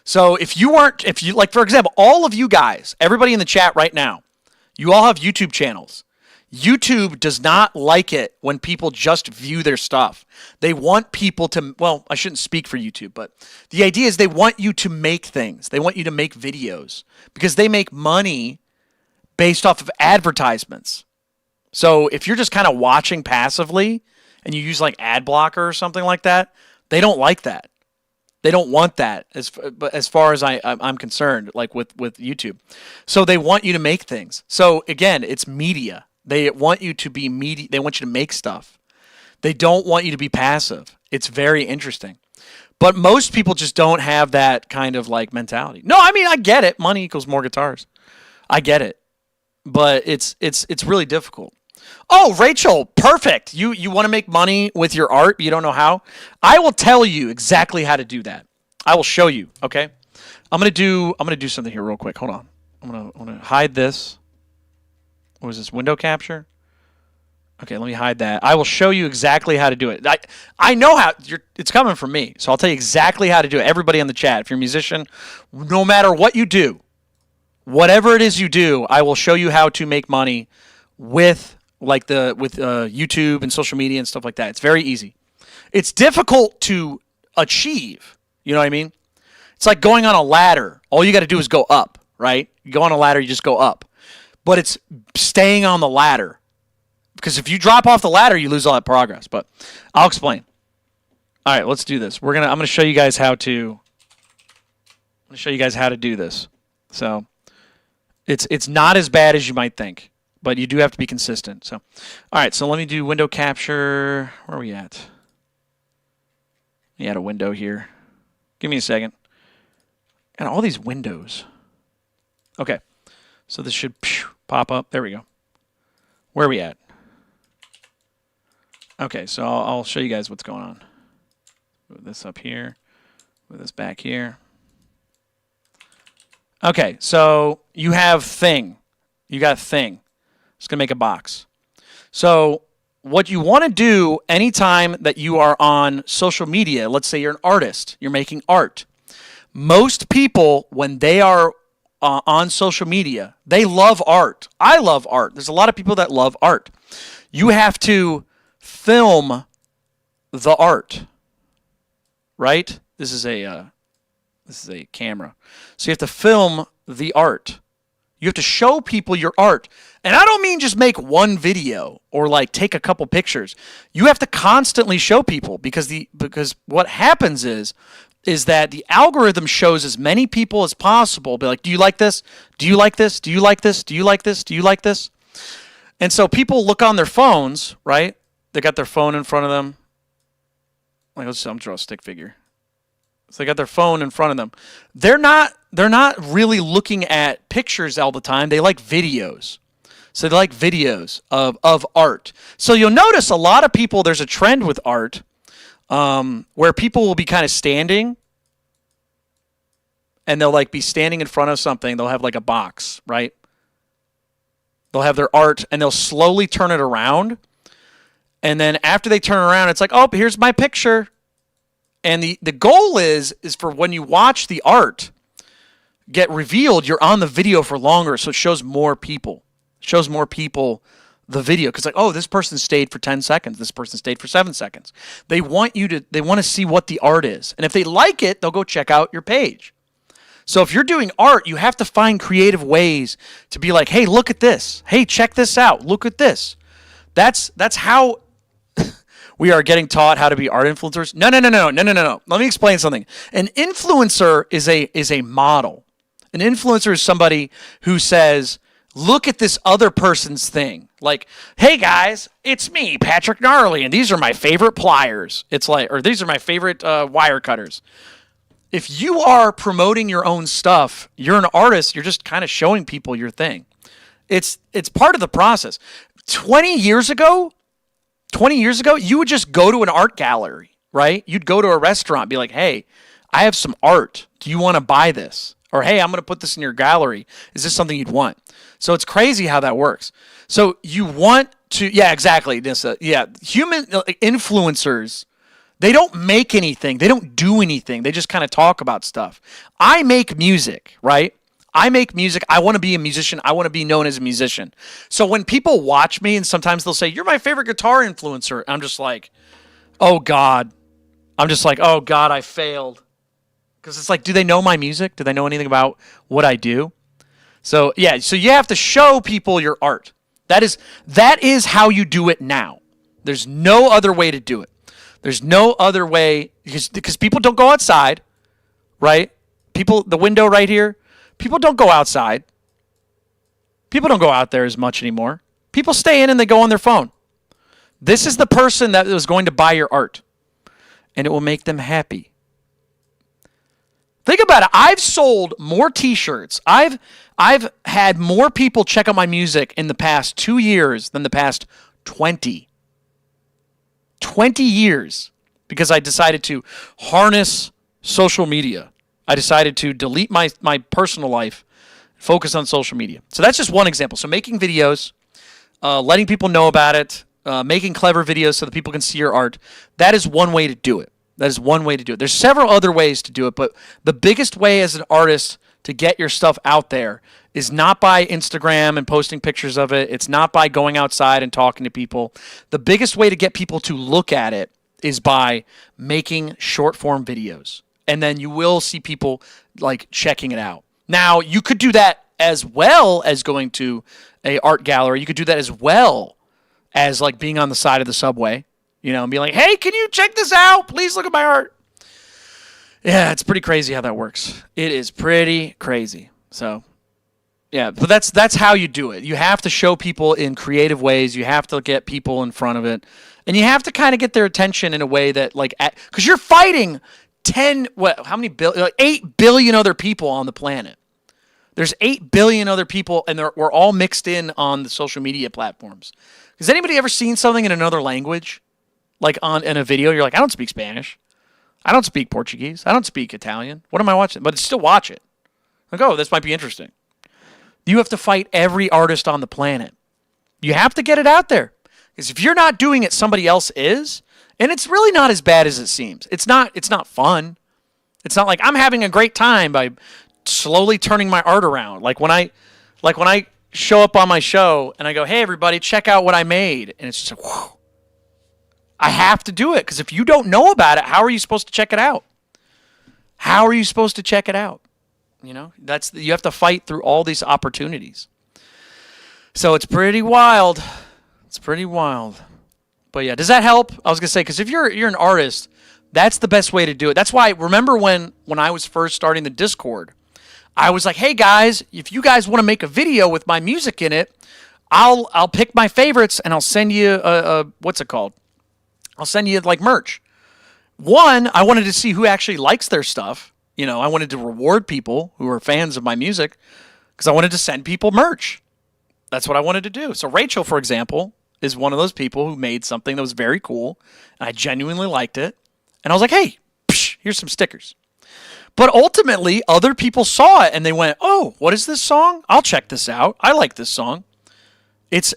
So if you like, for example, all of you guys, everybody in the chat right now, you all have YouTube channels. YouTube does not like it when people just view their stuff. They want people to, well, I shouldn't speak for YouTube, but the idea is they want you to make things. They want you to make videos because they make money based off of advertisements. So if you're just kind of watching passively and you use like ad blocker or something like that, they don't like that. They don't want that as far as I'm concerned, like with YouTube. So they want you to make things. So again, it's media. They want you to be media. They want you to make stuff. They don't want you to be passive. It's very interesting. But most people just don't have that kind of like mentality. No, I mean, I get it. Money equals more guitars. I get it. But it's really difficult. Oh, Rachel, perfect. You want to make money with your art, but you don't know how? I will tell you exactly how to do that. I will show you, okay? I'm going to do something here real quick. Hold on. I'm going to hide this. What was this? Window capture? Okay, let me hide that. I will show you exactly how to do it. I know how. It's coming from me, so I'll tell you exactly how to do it. Everybody in the chat, if you're a musician, no matter what you do, whatever it is you do, I will show you how to make money with YouTube and social media and stuff like that. It's very easy. It's difficult to achieve. You know what I mean? It's like going on a ladder. All you got to do is go up, right? You go on a ladder, you just go up. But it's staying on the ladder. Because if you drop off the ladder, you lose all that progress. But I'll explain. All right, let's do this. I'm going to show you guys how to do this. So it's not as bad as you might think, but you do have to be consistent. So, all right, so let me do window capture. Where are we at? We had a window here. Give me a second. And all these windows. Okay. So this should pop up. There we go. Where are we at? Okay, so I'll show you guys what's going on. Move this up here. Move this back here. Okay, so you have thing. You got thing. It's going to make a box. So what you want to do anytime that you are on social media, let's say you're an artist, you're making art. Most people, when they are on social media, they love art. I love art. There's a lot of people that love art. You have to film the art, right? This is a camera. So you have to film the art. You have to show people your art. And I don't mean just make one video or like take a couple pictures. You have to constantly show people because what happens is that the algorithm shows as many people as possible. Be like, do you like this? Do you like this? Do you like this? Do you like this? Do you like this? And so people look on their phones, right? They got their phone in front of them. Like, I'm draw a stick figure. So they got their phone in front of them. They're not really looking at pictures all the time. They like videos. So they like videos of art. So you'll notice a lot of people, there's a trend with art where people will be kind of standing and they'll like be standing in front of something. They'll have like a box, right? They'll have their art and they'll slowly turn it around. And then after they turn around, it's like, oh, here's my picture. And the goal is for when you watch the art get revealed, you're on the video for longer, so it shows more people. It shows more people the video. Because like, oh, this person stayed for 10 seconds. This person stayed for 7 seconds. They want to see what the art is. And if they like it, they'll go check out your page. So if you're doing art, you have to find creative ways to be like, hey, look at this. Hey, check this out. Look at this. That's how we are getting taught how to be art influencers. No. Let me explain something. An influencer is a model. An influencer is somebody who says, look at this other person's thing. Like, hey guys, it's me, Patrick Gnarly, and these are my favorite pliers. It's like, or these are my favorite wire cutters. If you are promoting your own stuff, you're an artist, you're just kind of showing people your thing. It's part of the process. 20 years ago, you would just go to an art gallery, right? You'd go to a restaurant, be like, hey, I have some art. Do you want to buy this? Or, hey, I'm going to put this in your gallery. Is this something you'd want? So it's crazy how that works. So you want to, yeah, exactly. Human influencers, they don't make anything. They don't do anything. They just kind of talk about stuff. I make music, right? I make music. I want to be a musician. I want to be known as a musician. So when people watch me and sometimes they'll say, you're my favorite guitar influencer, I'm just like, oh God. I failed. Because it's like, do they know my music? Do they know anything about what I do? So yeah, so you have to show people your art. That is how you do it now. There's no other way to do it. There's no other way, because people don't go outside, right? The window right here, people don't go outside. People don't go out there as much anymore. People stay in and they go on their phone. This is the person that is going to buy your art, and it will make them happy. Think about it. I've sold more t-shirts. I've had more people check out my music in the past 2 years than the past 20. 20 years, because I decided to harness social media. I decided to delete my personal life, focus on social media. So that's just one example. So making videos, letting people know about it, making clever videos so that people can see your art, that is one way to do it. That is one way to do it. There's several other ways to do it, but the biggest way as an artist to get your stuff out there is not by Instagram and posting pictures of it. It's not by going outside and talking to people. The biggest way to get people to look at it is by making short form videos. And then you will see people like checking it out. Now, you could do that as well as going to a art gallery. You could do that as well as like being on the side of the subway, and be like, hey, can you check this out? Please look at my art. Yeah, it's pretty crazy how that works. It is pretty crazy. So, yeah, but that's how you do it. You have to show people in creative ways. You have to get people in front of it. And you have to kind of get their attention in a way that, like, because you're fighting 8 billion other people on the planet. There's 8 billion other people, and we're all mixed in on the social media platforms. Has anybody ever seen something in another language? Like in a video, you're like, I don't speak Spanish. I don't speak Portuguese. I don't speak Italian. What am I watching? But still watch it. Like, oh, this might be interesting. You have to fight every artist on the planet. You have to get it out there. Because if you're not doing it, somebody else is. And it's really not as bad as it seems. It's not fun. It's not like I'm having a great time by slowly turning my art around. Like when I show up on my show and I go, hey, everybody, check out what I made. And it's just like, whoa. I have to do it, because if you don't know about it, how are you supposed to check it out? How are you supposed to check it out? You have to fight through all these opportunities. So it's pretty wild. It's pretty wild. But yeah, does that help? I was gonna say, because if you're an artist, that's the best way to do it. That's why, remember when I was first starting the Discord, I was like, hey guys, if you guys want to make a video with my music in it, I'll pick my favorites and I'll send you a what's it called? I'll send you like merch. One, I wanted to see who actually likes their stuff. I wanted to reward people who are fans of my music because I wanted to send people merch. That's what I wanted to do. So Rachel, for example, is one of those people who made something that was very cool, and I genuinely liked it. And I was like, hey, here's some stickers. But ultimately, other people saw it and they went, oh, what is this song? I'll check this out. I like this song. That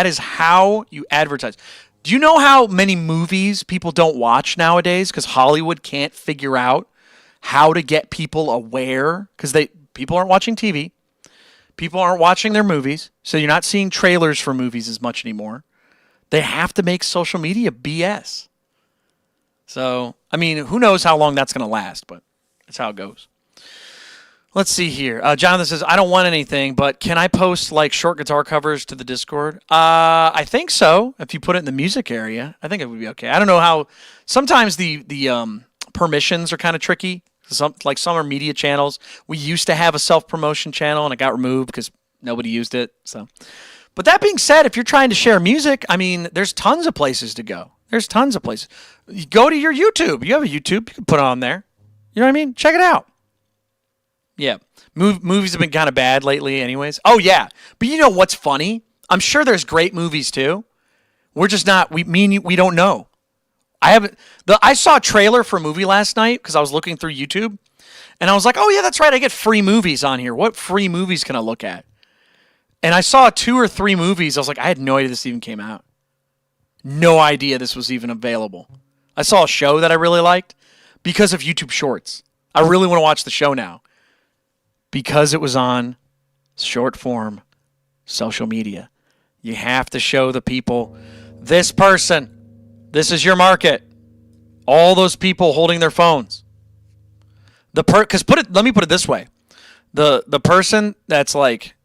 is how you advertise. Do you know how many movies people don't watch nowadays because Hollywood can't figure out how to get people aware? Because people aren't watching TV. People aren't watching their movies, so you're not seeing trailers for movies as much anymore. They have to make social media BS. So, I mean, who knows how long that's going to last, but that's how it goes. Let's see here. Jonathan says, I don't want anything, but can I post like short guitar covers to the Discord? I think so. If you put it in the music area, I think it would be okay. I don't know how. Sometimes the permissions are kind of tricky. Some are media channels. We used to have a self-promotion channel, and it got removed because nobody used it. So, but that being said, if you're trying to share music, I mean, there's tons of places to go. There's tons of places. You go to your YouTube. You have a YouTube. You can put it on there. You know what I mean? Check it out. Yeah. Movies have been kind of bad lately anyways. Oh, yeah. But you know what's funny? I'm sure there's great movies, too. We're just not, we don't know. I saw a trailer for a movie last night because I was looking through YouTube. And I was like, oh, yeah, that's right. I get free movies on here. What free movies can I look at? And I saw 2 or 3 movies. I was like, I had no idea this even came out. No idea this was even available. I saw a show that I really liked because of YouTube Shorts. I really want to watch the show now because it was on short form social media. You have to show the people, this person, this is your market. All those people holding their phones. Let me put it this way. The person that's like,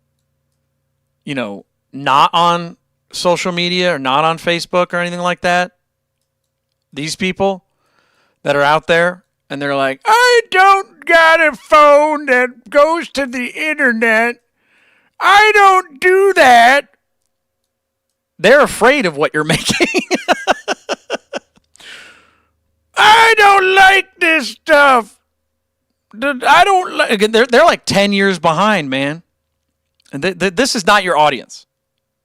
not on social media or not on Facebook or anything like that, these people that are out there and they're like, I don't got a phone that goes to the internet. I don't do that. They're afraid of what you're making. I don't like this stuff. I don't like. They're like 10 years behind, man. And this is not your audience.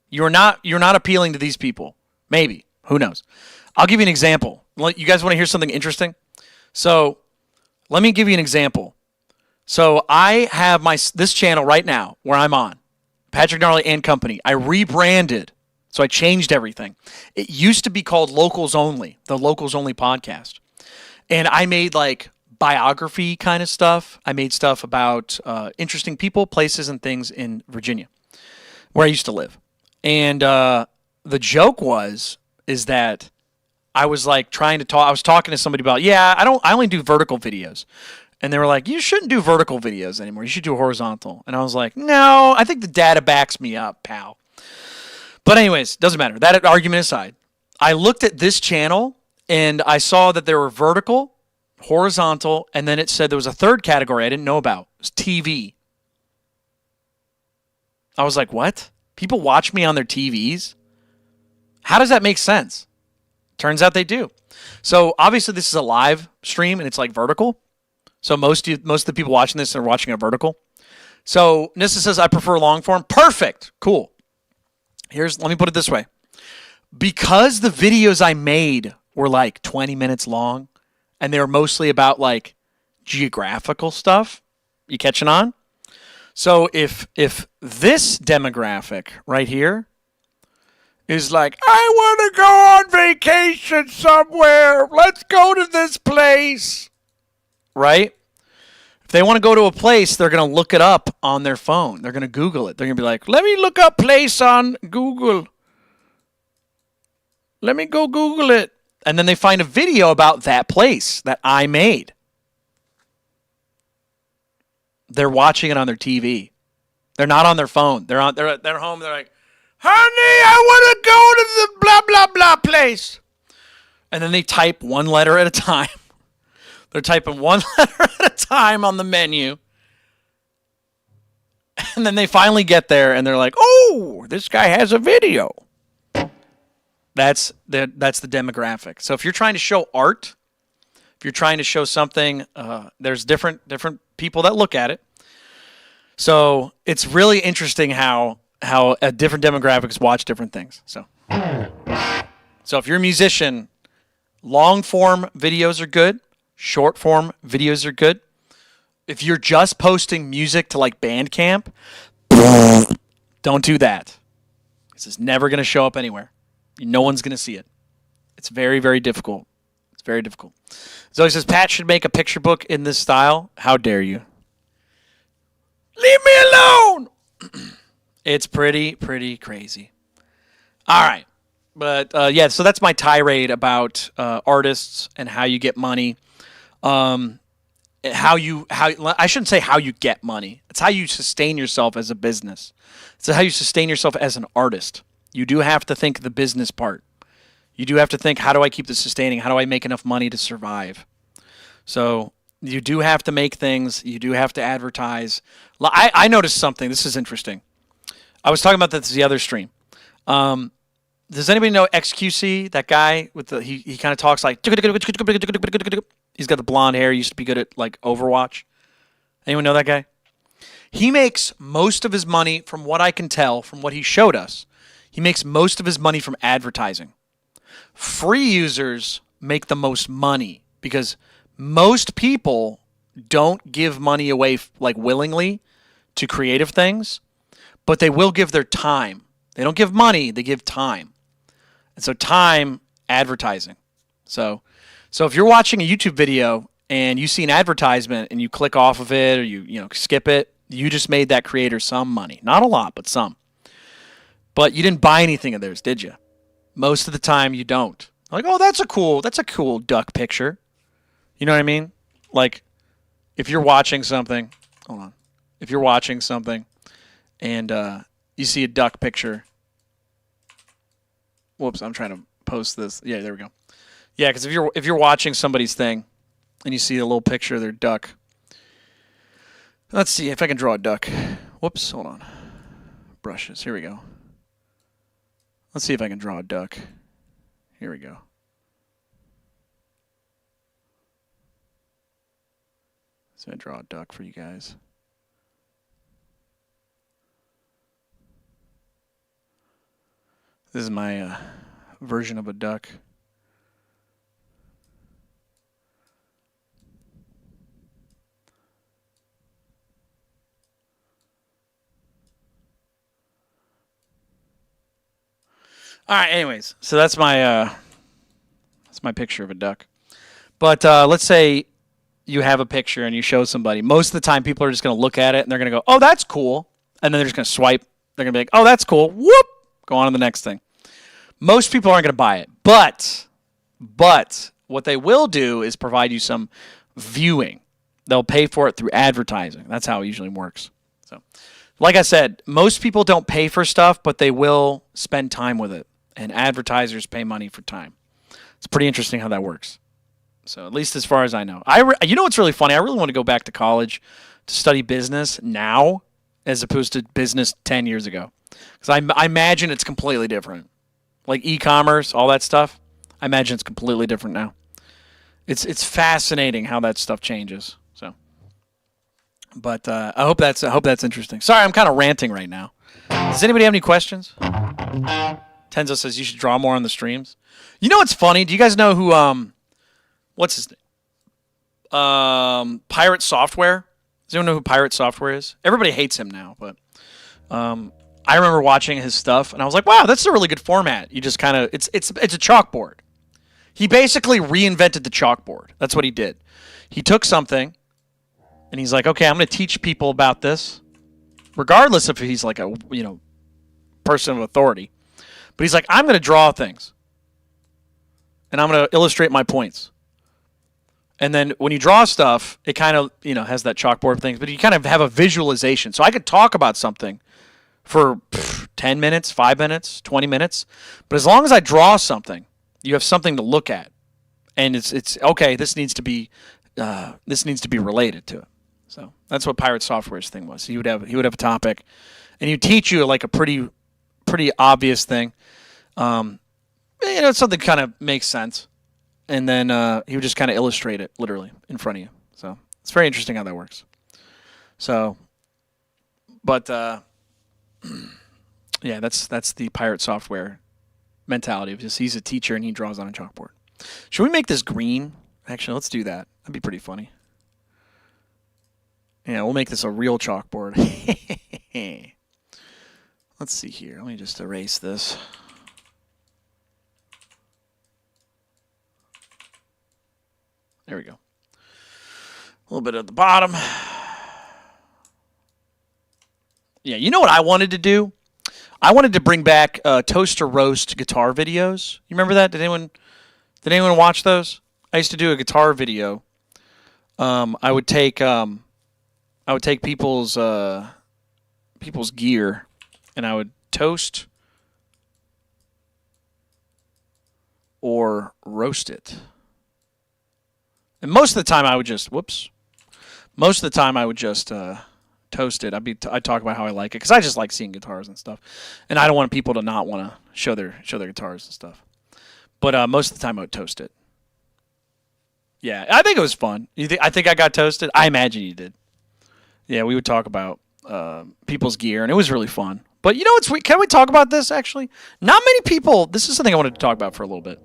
You're not appealing to these people. Maybe. Who knows? I'll give you an example. You guys want to hear something interesting? So let me give you an example. So I have this channel right now where I'm on, Patrick Gnarly and Company. I rebranded. So I changed everything. It used to be called Locals Only, the Locals Only podcast. And I made like biography kind of stuff. I made stuff about interesting people, places, and things in Virginia, where I used to live. And the joke is that I was like trying to talk. I was talking to somebody about, I only do vertical videos. And they were like, you shouldn't do vertical videos anymore. You should do horizontal. And I was like, no, I think the data backs me up, pal. But anyways, doesn't matter. That argument aside, I looked at this channel and I saw that there were vertical, horizontal, and then it said there was a third category I didn't know about. It was TV. I was like, what? People watch me on their TVs? How does that make sense? Turns out they do. So obviously this is a live stream and it's like vertical. So most of the people watching this are watching a vertical. So Nissa says, I prefer long form. Perfect. Cool. Let me put it this way. Because the videos I made were like 20 minutes long and they were mostly about like geographical stuff, you catching on? So if this demographic right here is like, I want to go on vacation somewhere. Let's go to this place. Right? If they want to go to a place, they're going to look it up on their phone. They're going to Google it. They're going to be like, let me look up place on Google. Let me go Google it. And then they find a video about that place that I made. They're watching it on their TV. They're not on their phone. They're home. They're like, honey, I want to go to the blah, blah, blah place. And then they type one letter at a time. They're typing one letter at a time on the menu. And then they finally get there and they're like, oh, this guy has a video. That's the demographic. So if you're trying to show art, if you're trying to show something, there's different people that look at it. So it's really interesting how different demographics watch different things. So if you're a musician, long form videos are good. Short form videos are good. If you're just posting music to like Bandcamp, don't do that. This is never going to show up anywhere. No one's going to see it. It's very, very difficult. It's very difficult. Zoe says, Pat should make a picture book in this style. How dare you? Leave me alone! It's pretty crazy. All right. But, yeah, so that's my tirade about artists and how you get money. I shouldn't say how you get money. It's how you sustain yourself as a business. It's how you sustain yourself as an artist. You do have to think the business part. You do have to think, how do I keep this sustaining? How do I make enough money to survive? So you do have to make things. You do have to advertise. I noticed something. This is interesting. I was talking about this the other stream. Does anybody know XQC? That guy with the he kind of talks like he's got the blonde hair. He used to be good at like Overwatch. Anyone know that guy? He makes most of his money, from what I can tell, from what he showed us. He makes most of his money from advertising. Free users make the most money because most people don't give money away like willingly to creative things, but they will give their time. They don't give money, they give time. And so time, advertising. So if you're watching a YouTube video and you see an advertisement and you click off of it or you skip it, you just made that creator some money. Not a lot, but some. But you didn't buy anything of theirs, did you? Most of the time you don't. Like, oh, that's a cool duck picture. You know what I mean? Like, if you're watching something, hold on. If you're watching something and you see a duck picture. Whoops, I'm trying to post this. Yeah, there we go. Yeah, because if you're watching somebody's thing and you see a little picture of their duck. Let's see if I can draw a duck. Whoops, hold on. Brushes. Here we go. Let's see if I can draw a duck. Here we go. So I draw a duck for you guys. This is my version of a duck. All right, anyways, so that's my picture of a duck. But let's say you have a picture and you show somebody. Most of the time, people are just going to look at it and they're going to go, oh, that's cool. And then they're just going to swipe. They're going to be like, oh, that's cool. Whoop. Go on to the next thing. Most people aren't going to buy it. But what they will do is provide you some viewing. They'll pay for it through advertising. That's how it usually works. So, like I said, most people don't pay for stuff, but they will spend time with it. And advertisers pay money for time. It's pretty interesting how that works. So at least as far as I know. You know what's really funny? I really want to go back to college to study business now as opposed to business 10 years ago. Because I imagine it's completely different. Like e-commerce, all that stuff, I imagine it's completely different now. It's fascinating how that stuff changes. So, but I hope that's interesting. Sorry, I'm kind of ranting right now. Does anybody have any questions? Tenzo says you should draw more on the streams. You know what's funny? Do you guys know who what's his name? Pirate Software. Does anyone know who Pirate Software is? Everybody hates him now, but I remember watching his stuff and I was like, wow, that's a really good format. You just kind of it's a chalkboard. He basically reinvented the chalkboard. That's what he did. He took something and he's like, okay, I'm going to teach people about this, regardless if he's like a person of authority. But he's like, I'm going to draw things. And I'm going to illustrate my points. And then when you draw stuff, it kind of, has that chalkboard thing. But you kind of have a visualization. So I could talk about something for 10 minutes, 5 minutes, 20 minutes. But as long as I draw something, you have something to look at. And it's okay, this needs to be related to it. So that's what Pirate Software's thing was. He would have a topic. And he'd teach you like a pretty obvious thing. something kind of makes sense. And then he would just kind of illustrate it literally in front of you. So it's very interesting how that works. So, but yeah, that's the pirate software mentality of just he's a teacher and he draws on a chalkboard. Should we make this green? Actually, let's do that. That'd be pretty funny. Yeah, we'll make this a real chalkboard. Let's see here. Let me just erase this. There we go. A little bit at the bottom. Yeah, you know what I wanted to do? I wanted to bring back toaster roast guitar videos. You remember that? Did anyone watch those? I used to do a guitar video. I would take people's gear and I would toast or roast it. And most of the time I would just toast it. I'd talk about how I like it because I just like seeing guitars and stuff, and I don't want people to not want to show their guitars and stuff. But most of the time I would toast it. Yeah, I think it was fun. I think I got toasted? I imagine you did. Yeah, we would talk about people's gear, and it was really fun. But you know what's weird? Can we talk about this actually? Not many people. This is something I wanted to talk about for a little bit.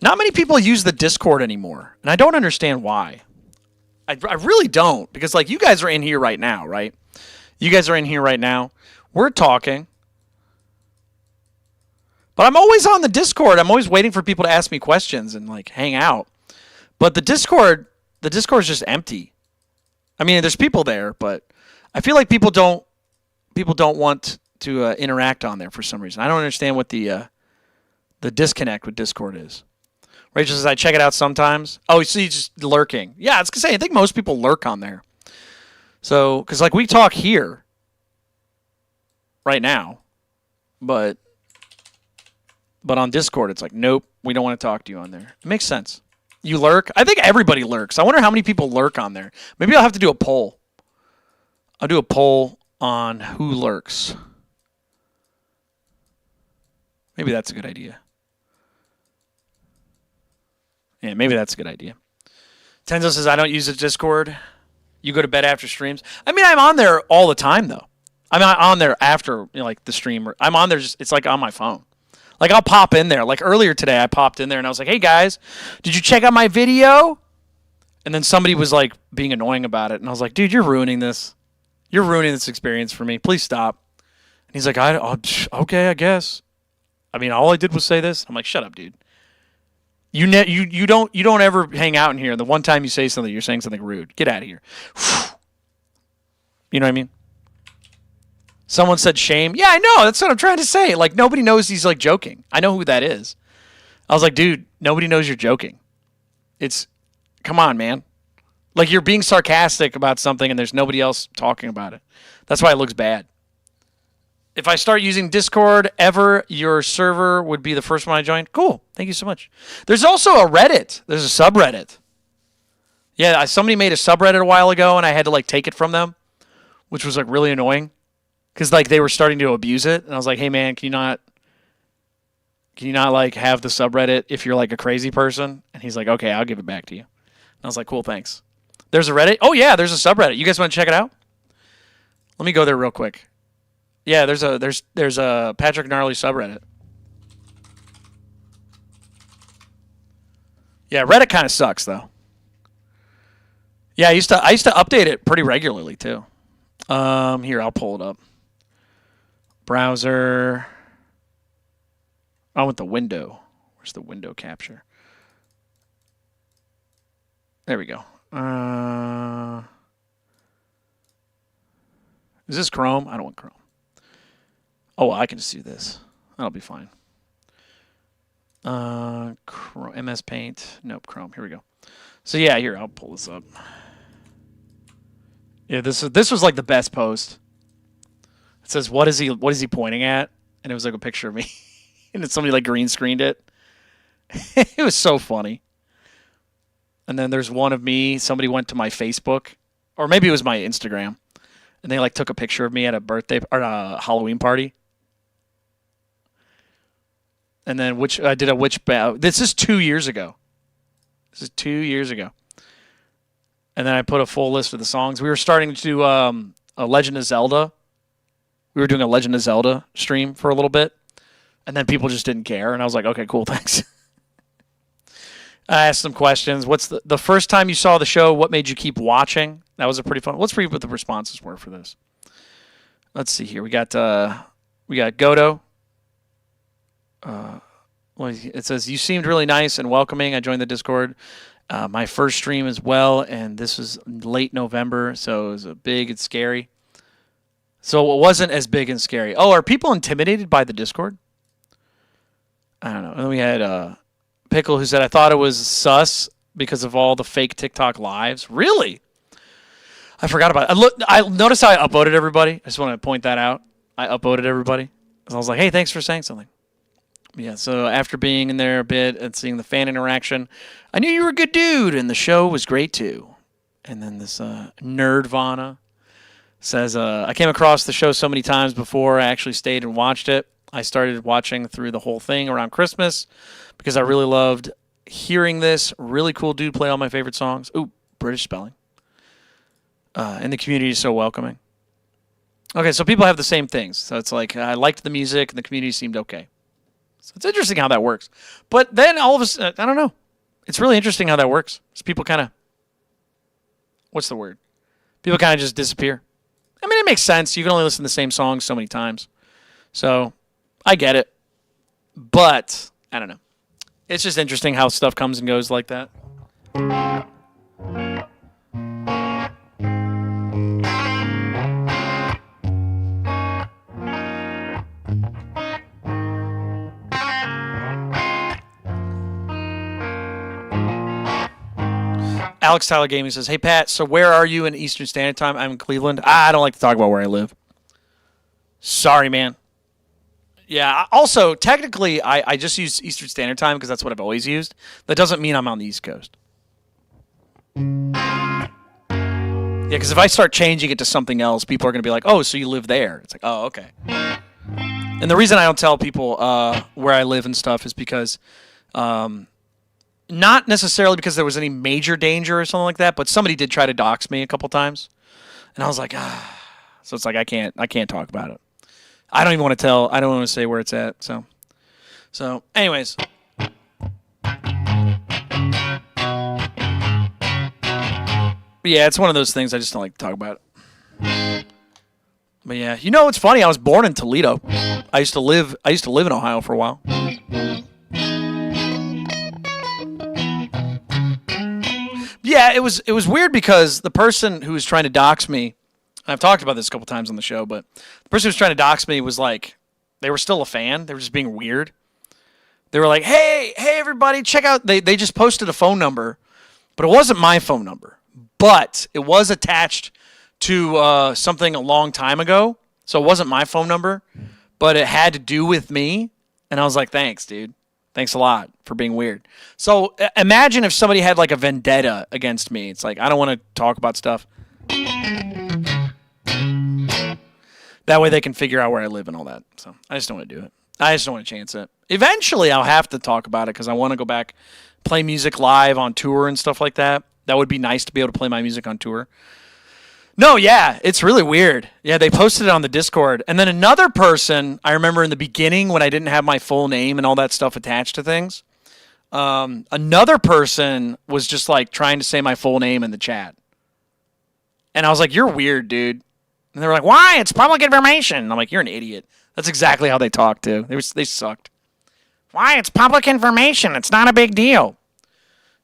Not many people use the Discord anymore, and I don't understand why. I really don't, because like you guys are in here right now, right? You guys are in here right now. We're talking. But I'm always on the Discord. I'm always waiting for people to ask me questions and like hang out. But the Discord is just empty. I mean, there's people there, but I feel like people don't want to interact on there for some reason. I don't understand what the disconnect with Discord is. Rachel says, I check it out sometimes. Oh, so you just lurking. Yeah, I was going to say, I think most people lurk on there. So, because like we talk here right now, but on Discord, it's like, nope, we don't want to talk to you on there. It makes sense. You lurk? I think everybody lurks. I wonder how many people lurk on there. Maybe I'll have to do a poll. I'll do a poll on who lurks. Maybe that's a good idea. Yeah, maybe that's a good idea. Tenzo says, I don't use the Discord. You go to bed after streams. I mean, I'm on there all the time, though. I'm not on there after like the stream. I'm on there just, it's like on my phone. Like I'll pop in there. Like earlier today, I popped in there and I was like, hey guys, did you check out my video? And then somebody was like being annoying about it. And I was like, dude, you're ruining this. You're ruining this experience for me. Please stop. And he's like, okay, I guess. I mean, all I did was say this. I'm like, shut up, dude. You don't ever hang out in here. The one time you say something, you're saying something rude. Get out of here. You know what I mean? Someone said shame. Yeah, I know. That's what I'm trying to say. Like, nobody knows he's, like, joking. I know who that is. I was like, dude, nobody knows you're joking. Come on, man. Like, you're being sarcastic about something and there's nobody else talking about it. That's why it looks bad. If I start using Discord ever, your server would be the first one I join. Cool. Thank you so much. There's also a Reddit. There's a subreddit. Yeah, somebody made a subreddit a while ago and I had to, like, take it from them, which was, like, really annoying. Because, like, they were starting to abuse it. And I was like, hey, man, can you not, like, have the subreddit if you're, like, a crazy person? And he's like, okay, I'll give it back to you. And I was like, cool, thanks. There's a Reddit? Oh, yeah, there's a subreddit. You guys want to check it out? Let me go there real quick. Yeah, there's a Patrick Gnarly subreddit. Yeah, Reddit kind of sucks, though. Yeah, I used to update it pretty regularly, too. Here, I'll pull it up. Browser. I want the window. Where's the window capture? There we go. Is this Chrome? I don't want Chrome. Oh, well, I can just do this. That'll be fine. Chrome, MS Paint. Nope, Chrome. Here we go. So yeah, here, I'll pull this up. Yeah, this was like the best post. It says, what is he pointing at? And it was like a picture of me. And then somebody like green screened it. It was so funny. And then there's one of me. Somebody went to my Facebook, or maybe it was my Instagram, and they like took a picture of me at a birthday or a Halloween party. And then I did a Witch Battle. This is 2 years ago. And then I put a full list of the songs. We were starting to do a Legend of Zelda. We were doing a Legend of Zelda stream for a little bit. And then people just didn't care. And I was like, okay, cool, thanks. I asked some questions. What's the first time you saw the show? What made you keep watching? That was a pretty fun. Let's read what the responses were for this. Let's see here. We got Godo. It says, you seemed really nice and welcoming. I joined the Discord. My first stream as well, and this was late November, so it was big and scary. So it wasn't as big and scary. Oh, are people intimidated by the Discord? I don't know. And then we had Pickle, who said, I thought it was sus because of all the fake TikTok lives. Really? I forgot about it. I noticed how I upvoted everybody. I just want to point that out. I upvoted everybody. I was like, hey, thanks for saying something. Yeah, so after being in there a bit and seeing the fan interaction, I knew you were a good dude, and the show was great too. And then this Nerdvana says, I came across the show so many times before I actually stayed and watched it. I started watching through the whole thing around Christmas because I really loved hearing this really cool dude play all my favorite songs. Ooh, British spelling. And the community is so welcoming. Okay, so people have the same things. So it's like, I liked the music, and the community seemed okay. So it's interesting how that works. But then all of a sudden, I don't know. It's really interesting how that works. So people kind of, what's the word? People kind of just disappear. I mean, it makes sense. You can only listen to the same songs so many times. So I get it. But I don't know. It's just interesting how stuff comes and goes like that. Alex Tyler Gaming says, hey, Pat, so where are you in Eastern Standard Time? I'm in Cleveland. I don't like to talk about where I live. Sorry, man. Yeah, also, technically, I just use Eastern Standard Time because that's what I've always used. That doesn't mean I'm on the East Coast. Yeah, because if I start changing it to something else, people are going to be like, oh, so you live there. It's like, oh, okay. And the reason I don't tell people where I live and stuff is because... not necessarily because there was any major danger or something like that, but somebody did try to dox me a couple times, and I was like, So it's like I can't talk about it. I don't even want to tell. I don't want to say where it's at. So anyways. But yeah, it's one of those things I just don't like to talk about. But yeah, you know what's funny? I was born in Toledo. I used to live in Ohio for a while. Yeah, it was weird because the person who was trying to dox me, I've talked about this a couple times on the show, but the person who was trying to dox me was like, they were still a fan. They were just being weird. They were like, hey, everybody, check out. They just posted a phone number, but it wasn't my phone number. But it was attached to something a long time ago, so it wasn't my phone number, but it had to do with me. And I was like, thanks, dude. Thanks a lot for being weird. So imagine if somebody had like a vendetta against me. It's like, I don't want to talk about stuff. That way they can figure out where I live and all that. So I just don't want to do it. I just don't want to chance it. Eventually I'll have to talk about it because I want to go back, play music live on tour and stuff like that. That would be nice to be able to play my music on tour. No, yeah, it's really weird. Yeah, they posted it on the Discord. And then another person, I remember in the beginning when I didn't have my full name and all that stuff attached to things, another person was just like trying to say my full name in the chat. And I was like, you're weird, dude. And they were like, why? It's public information. And I'm like, you're an idiot. That's exactly how they talked, too. They sucked. Why? It's public information. It's not a big deal.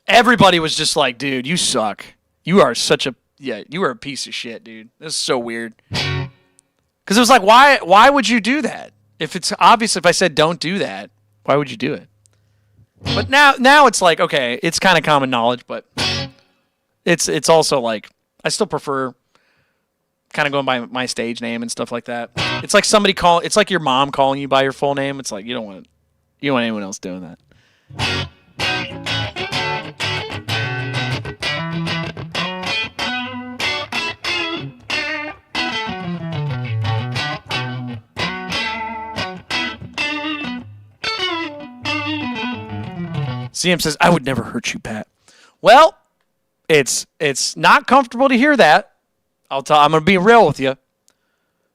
Everybody was just like, dude, you suck. You are such a... Yeah, you were a piece of shit, dude. This is so weird. Because it was like, why would you do that? If it's obvious, if I said don't do that, why would you do it? But now it's like, okay, it's kind of common knowledge, but it's also like, I still prefer kind of going by my stage name and stuff like that. It's like it's like your mom calling you by your full name. It's like, you don't want anyone else doing that. CM says, I would never hurt you, Pat. Well, it's not comfortable to hear that. I'm going to be real with you.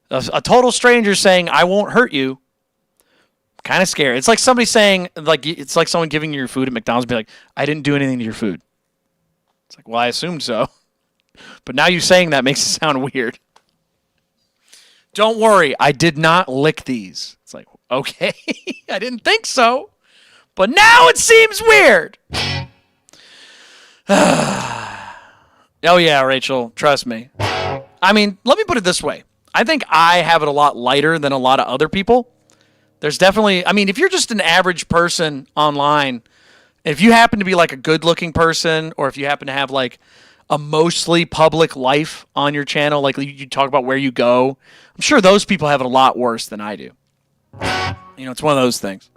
A total stranger saying, I won't hurt you. Kind of scary. It's like somebody saying, it's like someone giving you your food at McDonald's and be like, I didn't do anything to your food. It's like, well, I assumed so. But now you saying that makes it sound weird. Don't worry, I did not lick these. It's like, okay, I didn't think so. But now it seems weird. Oh, yeah, Rachel, trust me. I mean, let me put it this way. I think I have it a lot lighter than a lot of other people. There's definitely, I mean, if you're just an average person online, if you happen to be like a good-looking person, or if you happen to have like a mostly public life on your channel, like you talk about where you go, I'm sure those people have it a lot worse than I do. You know, it's one of those things.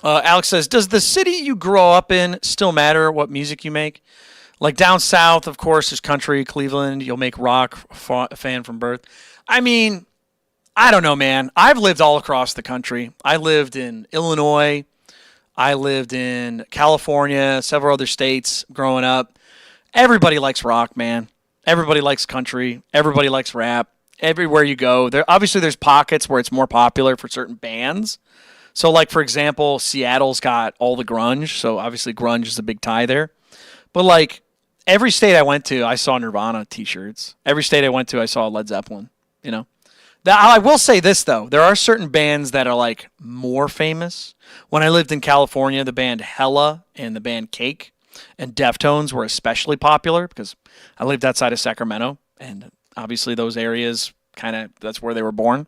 Alex says, does the city you grow up in still matter what music you make? Like down south, of course, there's country, Cleveland. You'll make rock, fan from birth. I mean, I don't know, man. I've lived all across the country. I lived in Illinois. I lived in California, several other states growing up. Everybody likes rock, man. Everybody likes country. Everybody likes rap. Everywhere you go, obviously there's pockets where it's more popular for certain bands. So, like, for example, Seattle's got all the grunge, so obviously grunge is a big tie there. But, like, every state I went to, I saw Nirvana t-shirts. Every state I went to, I saw Led Zeppelin, you know. I will say this, though. There are certain bands that are, like, more famous. When I lived in California, the band Hella and the band Cake and Deftones were especially popular because I lived outside of Sacramento, and obviously those areas that's where they were born.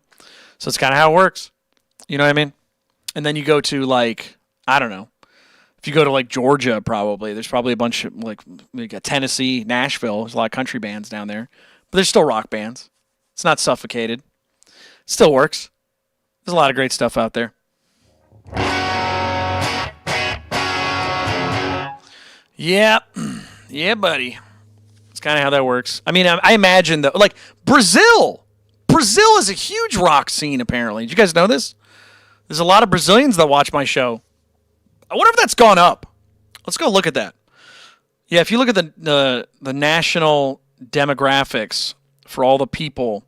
So it's kind of how it works. You know what I mean? And then you go to, like, I don't know. If you go to, like, Georgia, probably, there's probably a bunch of, like Tennessee, Nashville. There's a lot of country bands down there. But there's still rock bands. It's not suffocated. Still works. There's a lot of great stuff out there. Yeah. Yeah, buddy. It's kind of how that works. I mean, I imagine, though, like, Brazil. Brazil is a huge rock scene, apparently. Did you guys know this? There's a lot of Brazilians that watch my show. I wonder if that's gone up. Let's go look at that. Yeah, if you look at the national demographics for all the people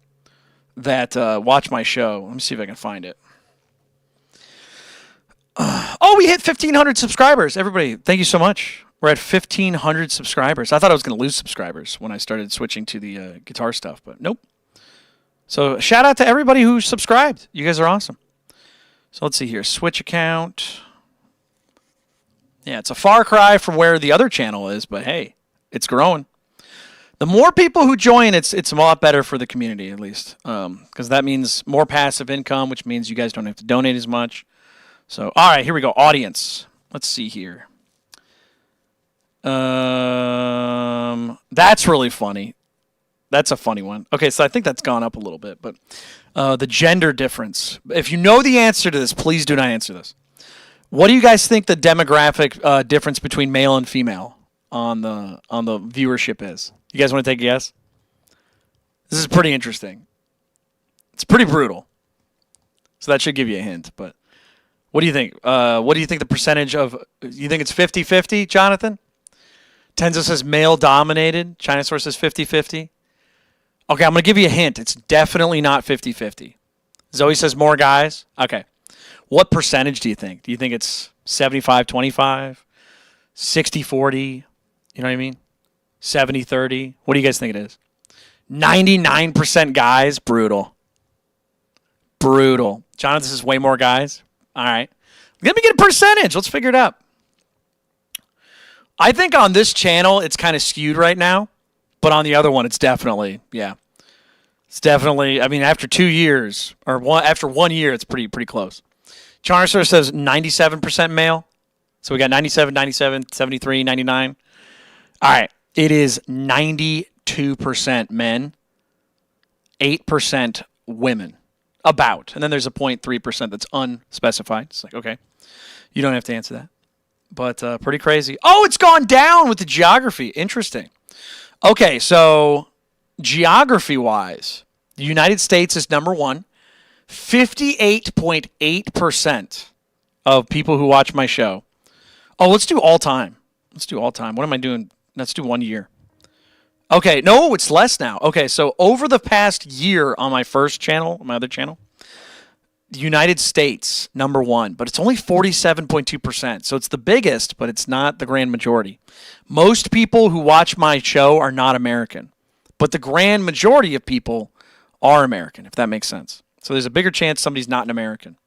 that watch my show. Let me see if I can find it. We hit 1,500 subscribers. Everybody, thank you so much. We're at 1,500 subscribers. I thought I was going to lose subscribers when I started switching to the guitar stuff, but nope. So shout out to everybody who subscribed. You guys are awesome. So let's see here. Switch account. Yeah, it's a far cry from where the other channel is, but hey, it's growing. The more people who join, it's a lot better for the community, at least, because that means more passive income, which means you guys don't have to donate as much. So, all right, here we go. Audience. Let's see here. That's really funny. That's a funny one. Okay, so I think that's gone up a little bit, but the gender difference. If you know the answer to this, please do not answer this. What do you guys think the demographic difference between male and female on the viewership is? You guys want to take a guess? This is pretty interesting. It's pretty brutal. So that should give you a hint, but what do you think? What do you think the percentage of... You think it's 50-50, Jonathan? Tenzo says male-dominated. Chinasaur says 50-50. Okay, I'm going to give you a hint. It's definitely not 50-50. Zoe says more guys. Okay. What percentage do you think? Do you think it's 75-25? 60-40? You know what I mean? 70-30? What do you guys think it is? 99% guys? Brutal. Brutal. Jonathan says way more guys. All right. Let me get a percentage. Let's figure it out. I think on this channel, it's kind of skewed right now. But on the other one, it's definitely, yeah. It's definitely, I mean, after 2 years, after 1 year, it's pretty close. Charcer says 97% male. So we got 97, 97, 73, 99. All right. It is 92% men, 8% women. About. And then there's a 0.3% that's unspecified. It's like, okay, you don't have to answer that. But pretty crazy. Oh, it's gone down with the geography. Interesting. Okay, so geography-wise, the United States is number one. 58.8% of people who watch my show. Oh, let's do all time. What am I doing? Let's do 1 year. Okay, no, it's less now. Okay, so over the past year on my first channel, my other channel, the United States, number one, but it's only 47.2%. So it's the biggest, but it's not the grand majority. Most people who watch my show are not American, but the grand majority of people are American, if that makes sense. So there's a bigger chance somebody's not an American.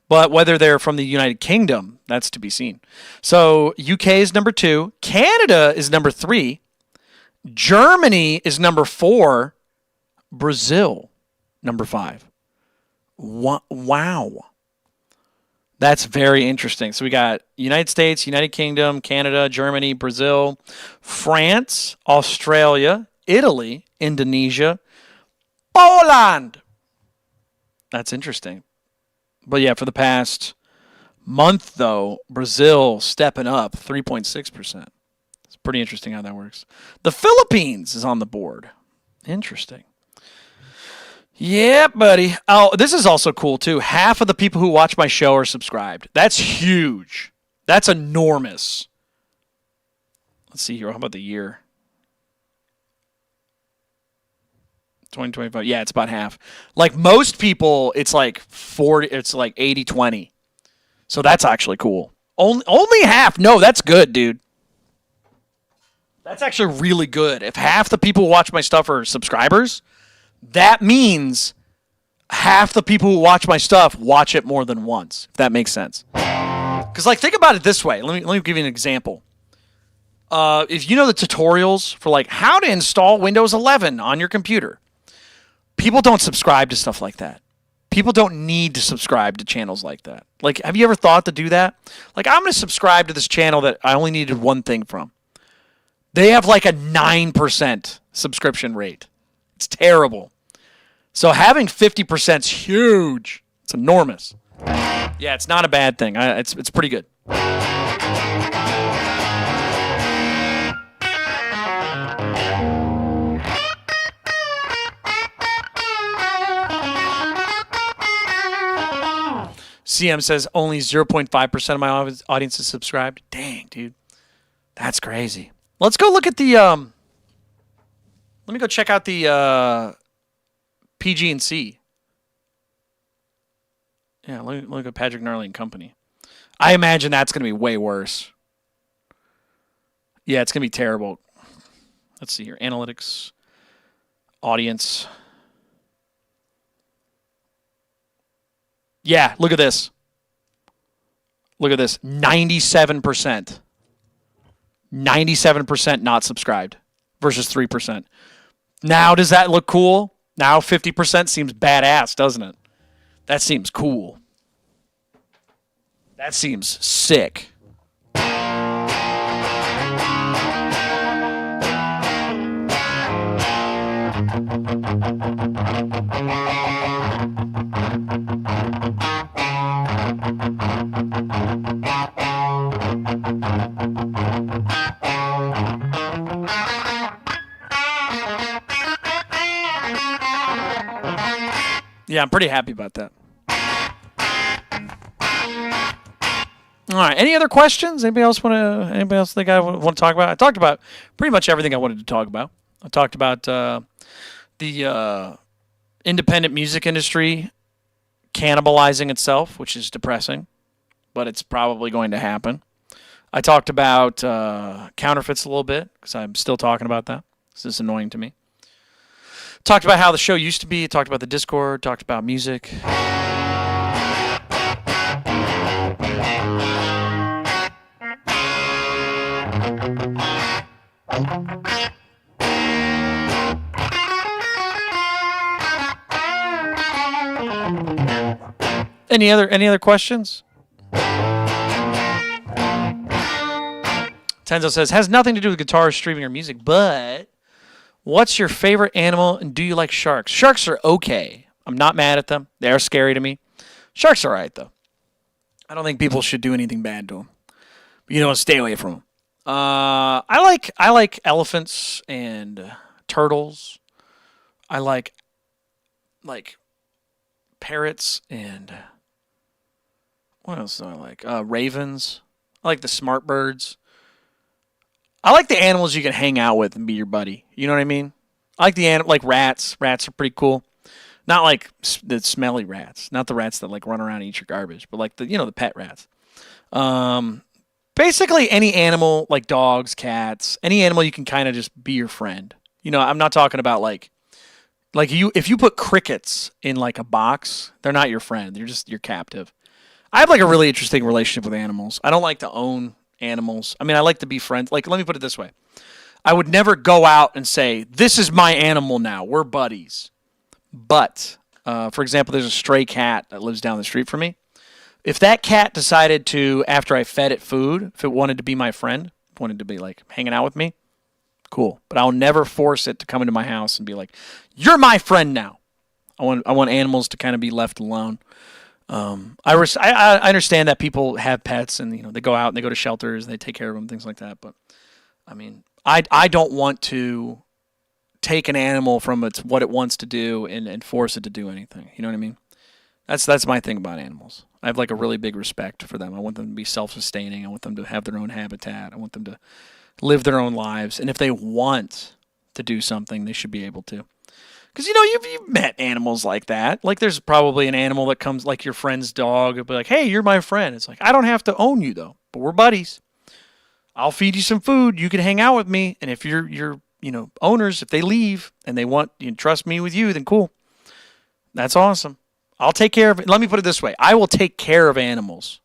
But whether they're from the United Kingdom, that's to be seen. So UK is number 2. Canada is number 3. Germany is number 4. Brazil, number 5. Wow. That's very interesting. So we got United States, United Kingdom, Canada, Germany, Brazil, France, Australia, Italy, Indonesia, Poland. That's interesting. But yeah, for the past month, though, Brazil stepping up 3.6%. It's pretty interesting how that works. The Philippines is on the board. Interesting. Yeah, buddy. Oh, this is also cool, too. Half of the people who watch my show are subscribed. That's huge. That's enormous. Let's see here. How about the year? 2025. Yeah, it's about half. Like most people, it's like 40. It's like 80-20. So that's actually cool. Only half. No, that's good, dude. That's actually really good. If half the people who watch my stuff are subscribers, that means half the people who watch my stuff watch it more than once, if that makes sense. Because, like, think about it this way. Let me give you an example. If you know the tutorials for, like, how to install Windows 11 on your computer, people don't subscribe to stuff like that. People don't need to subscribe to channels like that. Like, have you ever thought to do that? Like, I'm going to subscribe to this channel that I only needed one thing from. They have, like, a 9% subscription rate. It's terrible. So having 50% is huge. It's enormous. Yeah, it's not a bad thing. It's pretty good. CM says only 0.5% of my audience is subscribed. Dang, dude. That's crazy. Let's go look at the... let me go check out the PG&C. Yeah, look at Patrick Gnarly and Company. I imagine that's going to be way worse. Yeah, it's going to be terrible. Let's see here. Analytics. Audience. Yeah, look at this. Look at this. 97%. 97% not subscribed versus 3%. Now, does that look cool? Now 50% seems badass, doesn't it? That seems cool. That seems sick. Yeah, I'm pretty happy about that. All right. Any other questions? Anybody else think I want to talk about? I talked about pretty much everything I wanted to talk about. I talked about the independent music industry cannibalizing itself, which is depressing, but it's probably going to happen. I talked about counterfeits a little bit because I'm still talking about that. This is annoying to me. Talked about how the show used to be. Talked about the Discord. Talked about music. Any other questions? Tenzo says, has nothing to do with guitar, streaming, or music, but what's your favorite animal and do you like sharks? Sharks are okay. I'm not mad at them. They are scary to me. Sharks are all right, though. I don't think people should do anything bad to them. But you know, stay away from them. I like elephants and turtles. I like parrots and What else do I like? Ravens. I like the smart birds. I like the animals you can hang out with and be your buddy. You know what I mean? I like like rats. Rats are pretty cool. Not like the smelly rats. Not the rats that like run around and eat your garbage, but like the pet rats. Basically any animal like dogs, cats, any animal you can kind of just be your friend. I'm not talking about like if you put crickets in like a box, they're not your friend. They're just your captive. I have like a really interesting relationship with animals. I don't like to own animals. I mean, I like to be friends. Like, let me put it this way. I would never go out and say, this is my animal now. We're buddies. But, for example, there's a stray cat that lives down the street from me. If that cat decided to, after I fed it food, if it wanted to be my friend, wanted to be like hanging out with me, cool. But I'll never force it to come into my house and be like, you're my friend now. I want animals to kind of be left alone. I understand that people have pets and they go out and they go to shelters and they take care of them, things like that. But I mean, I don't want to take an animal from what it wants to do and force it to do anything. You know what I mean? That's my thing about animals. I have like a really big respect for them. I want them to be self-sustaining. I want them to have their own habitat. I want them to live their own lives. And if they want to do something, they should be able to. Because, you've met animals like that. Like, there's probably an animal that comes, like your friend's dog, and be like, hey, you're my friend. It's like, I don't have to own you, though, but we're buddies. I'll feed you some food. You can hang out with me. And if your owners, if they leave and they want you trust me with you, then cool. That's awesome. I'll take care of it. Let me put it this way. I will take care of animals.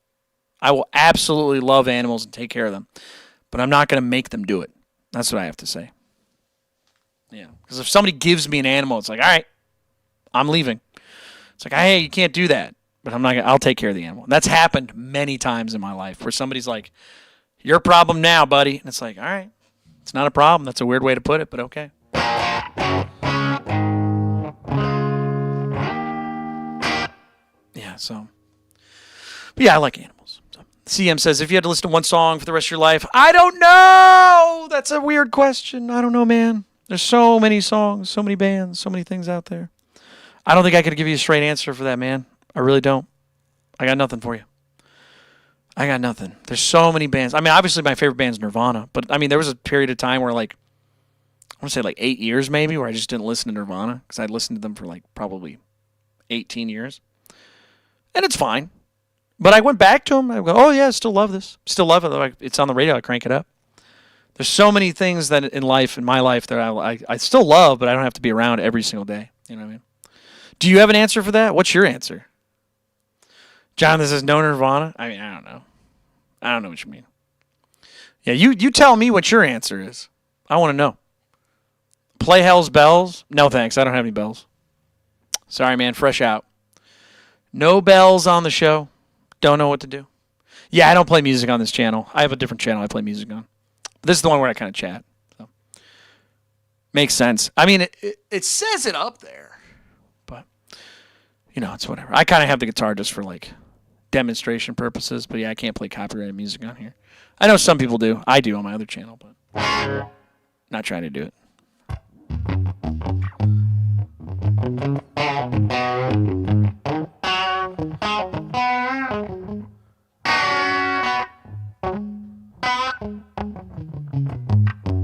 I will absolutely love animals and take care of them. But I'm not going to make them do it. That's what I have to say. Yeah, because if somebody gives me an animal, it's like, all right, I'm leaving. It's like, hey, you can't do that. But I'm not gonna, I'll take care of the animal. And that's happened many times in my life where somebody's like, your problem now, buddy. And it's like, all right, it's not a problem. That's a weird way to put it, but okay. Yeah, so. But yeah, I like animals. So. CM says, if you had to listen to one song for the rest of your life, I don't know. That's a weird question. I don't know, man. There's so many songs, so many bands, so many things out there. I don't think I could give you a straight answer for that, man. I really don't. I got nothing for you. I got nothing. There's so many bands. I mean, obviously my favorite band's Nirvana, but I mean, there was a period of time where like, I want to say like 8 years maybe, where I just didn't listen to Nirvana because I'd listened to them for like probably 18 years. And it's fine. But I went back to them. I go, oh yeah, I still love this. Still love it. It's on the radio. I crank it up. There's so many things that in my life, that I still love, but I don't have to be around every single day. You know what I mean? Do you have an answer for that? What's your answer? Jonathan says no Nirvana. I mean, I don't know. I don't know what you mean. Yeah, you tell me what your answer is. I want to know. Play Hell's Bells? No thanks. I don't have any bells. Sorry, man. Fresh out. No bells on the show. Don't know what to do. Yeah, I don't play music on this channel. I have a different channel I play music on. This is the one where I kind of chat. So. Makes sense. I mean, it says it up there. But, it's whatever. I kind of have the guitar just for, like, demonstration purposes. But, yeah, I can't play copyrighted music on here. I know some people do. I do on my other channel, but not trying to do it.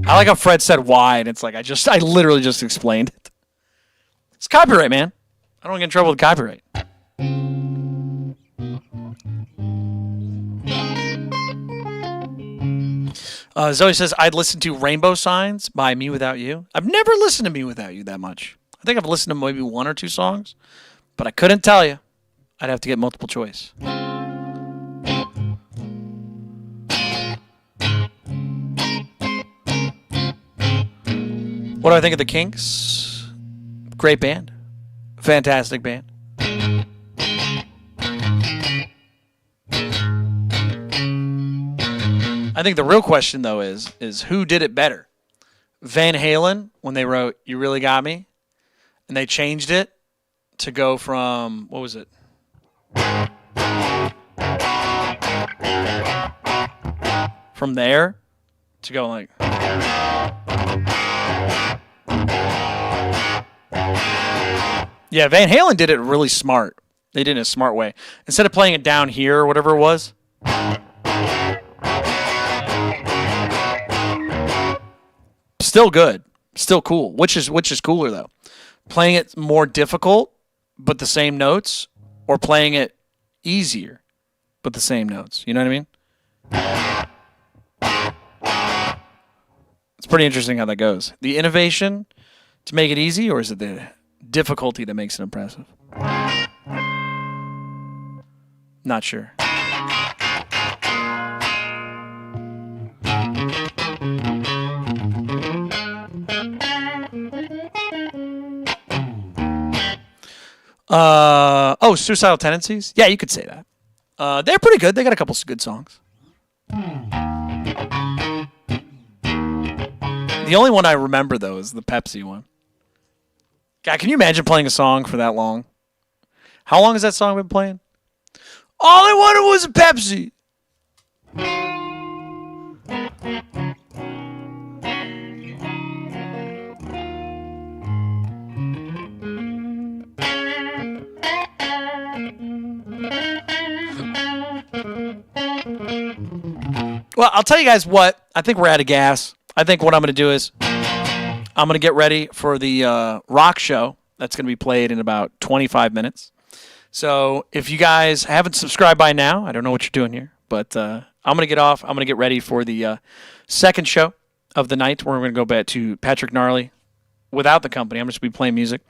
I like how Fred said why, and it's like I literally just explained it. It's copyright, man. I don't get in trouble with copyright. Zoe says, I'd listen to Rainbow Signs by Me Without You. I've never listened to Me Without You that much. I think I've listened to maybe one or two songs, but I couldn't tell you. I'd have to get multiple choice. What do I think of the Kinks? Great band. Fantastic band. I think the real question, though, is who did it better? Van Halen, when they wrote You Really Got Me, and they changed it to go from, what was it? From there to go like... Yeah, Van Halen did it really smart. They did it in a smart way. Instead of playing it down here or whatever it was, still good, still cool. Which is cooler though? Playing it more difficult but the same notes, or playing it easier but the same notes? You know what I mean? It's pretty interesting how that goes. The innovation to make it easy, or is it the difficulty that makes it impressive? Not sure. Suicidal Tendencies? Yeah, you could say that. They're pretty good. They got a couple good songs. The only one I remember, though, is the Pepsi one. God, can you imagine playing a song for that long? How long has that song been playing? All I wanted was a Pepsi. Well, I'll tell you guys what. I think we're out of gas. I think what I'm going to do is I'm going to get ready for the rock show that's going to be played in about 25 minutes. So if you guys haven't subscribed by now, I don't know what you're doing here, but I'm going to get off. I'm going to get ready for the second show of the night, where we're going to go back to Patrick Gnarly without the company. I'm just going to be playing music.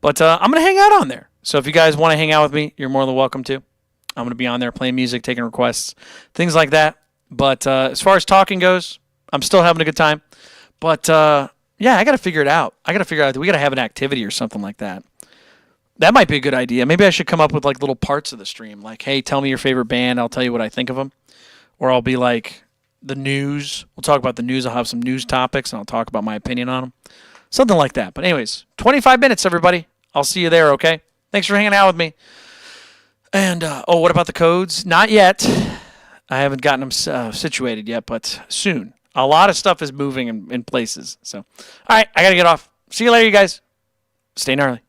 But I'm going to hang out on there. So if you guys want to hang out with me, you're more than welcome to. I'm going to be on there playing music, taking requests, things like that. But as far as talking goes, I'm still having a good time. But, yeah, I got to figure it out. We got to have an activity or something like that. That might be a good idea. Maybe I should come up with like little parts of the stream. Like, hey, tell me your favorite band. I'll tell you what I think of them. Or I'll be like the news. We'll talk about the news. I'll have some news topics, and I'll talk about my opinion on them. Something like that. But anyways, 25 minutes, everybody. I'll see you there, okay? Thanks for hanging out with me. And, what about the codes? Not yet. I haven't gotten them situated yet, but soon. A lot of stuff is moving in places. So, all right, I got to get off. See you later, you guys. Stay gnarly.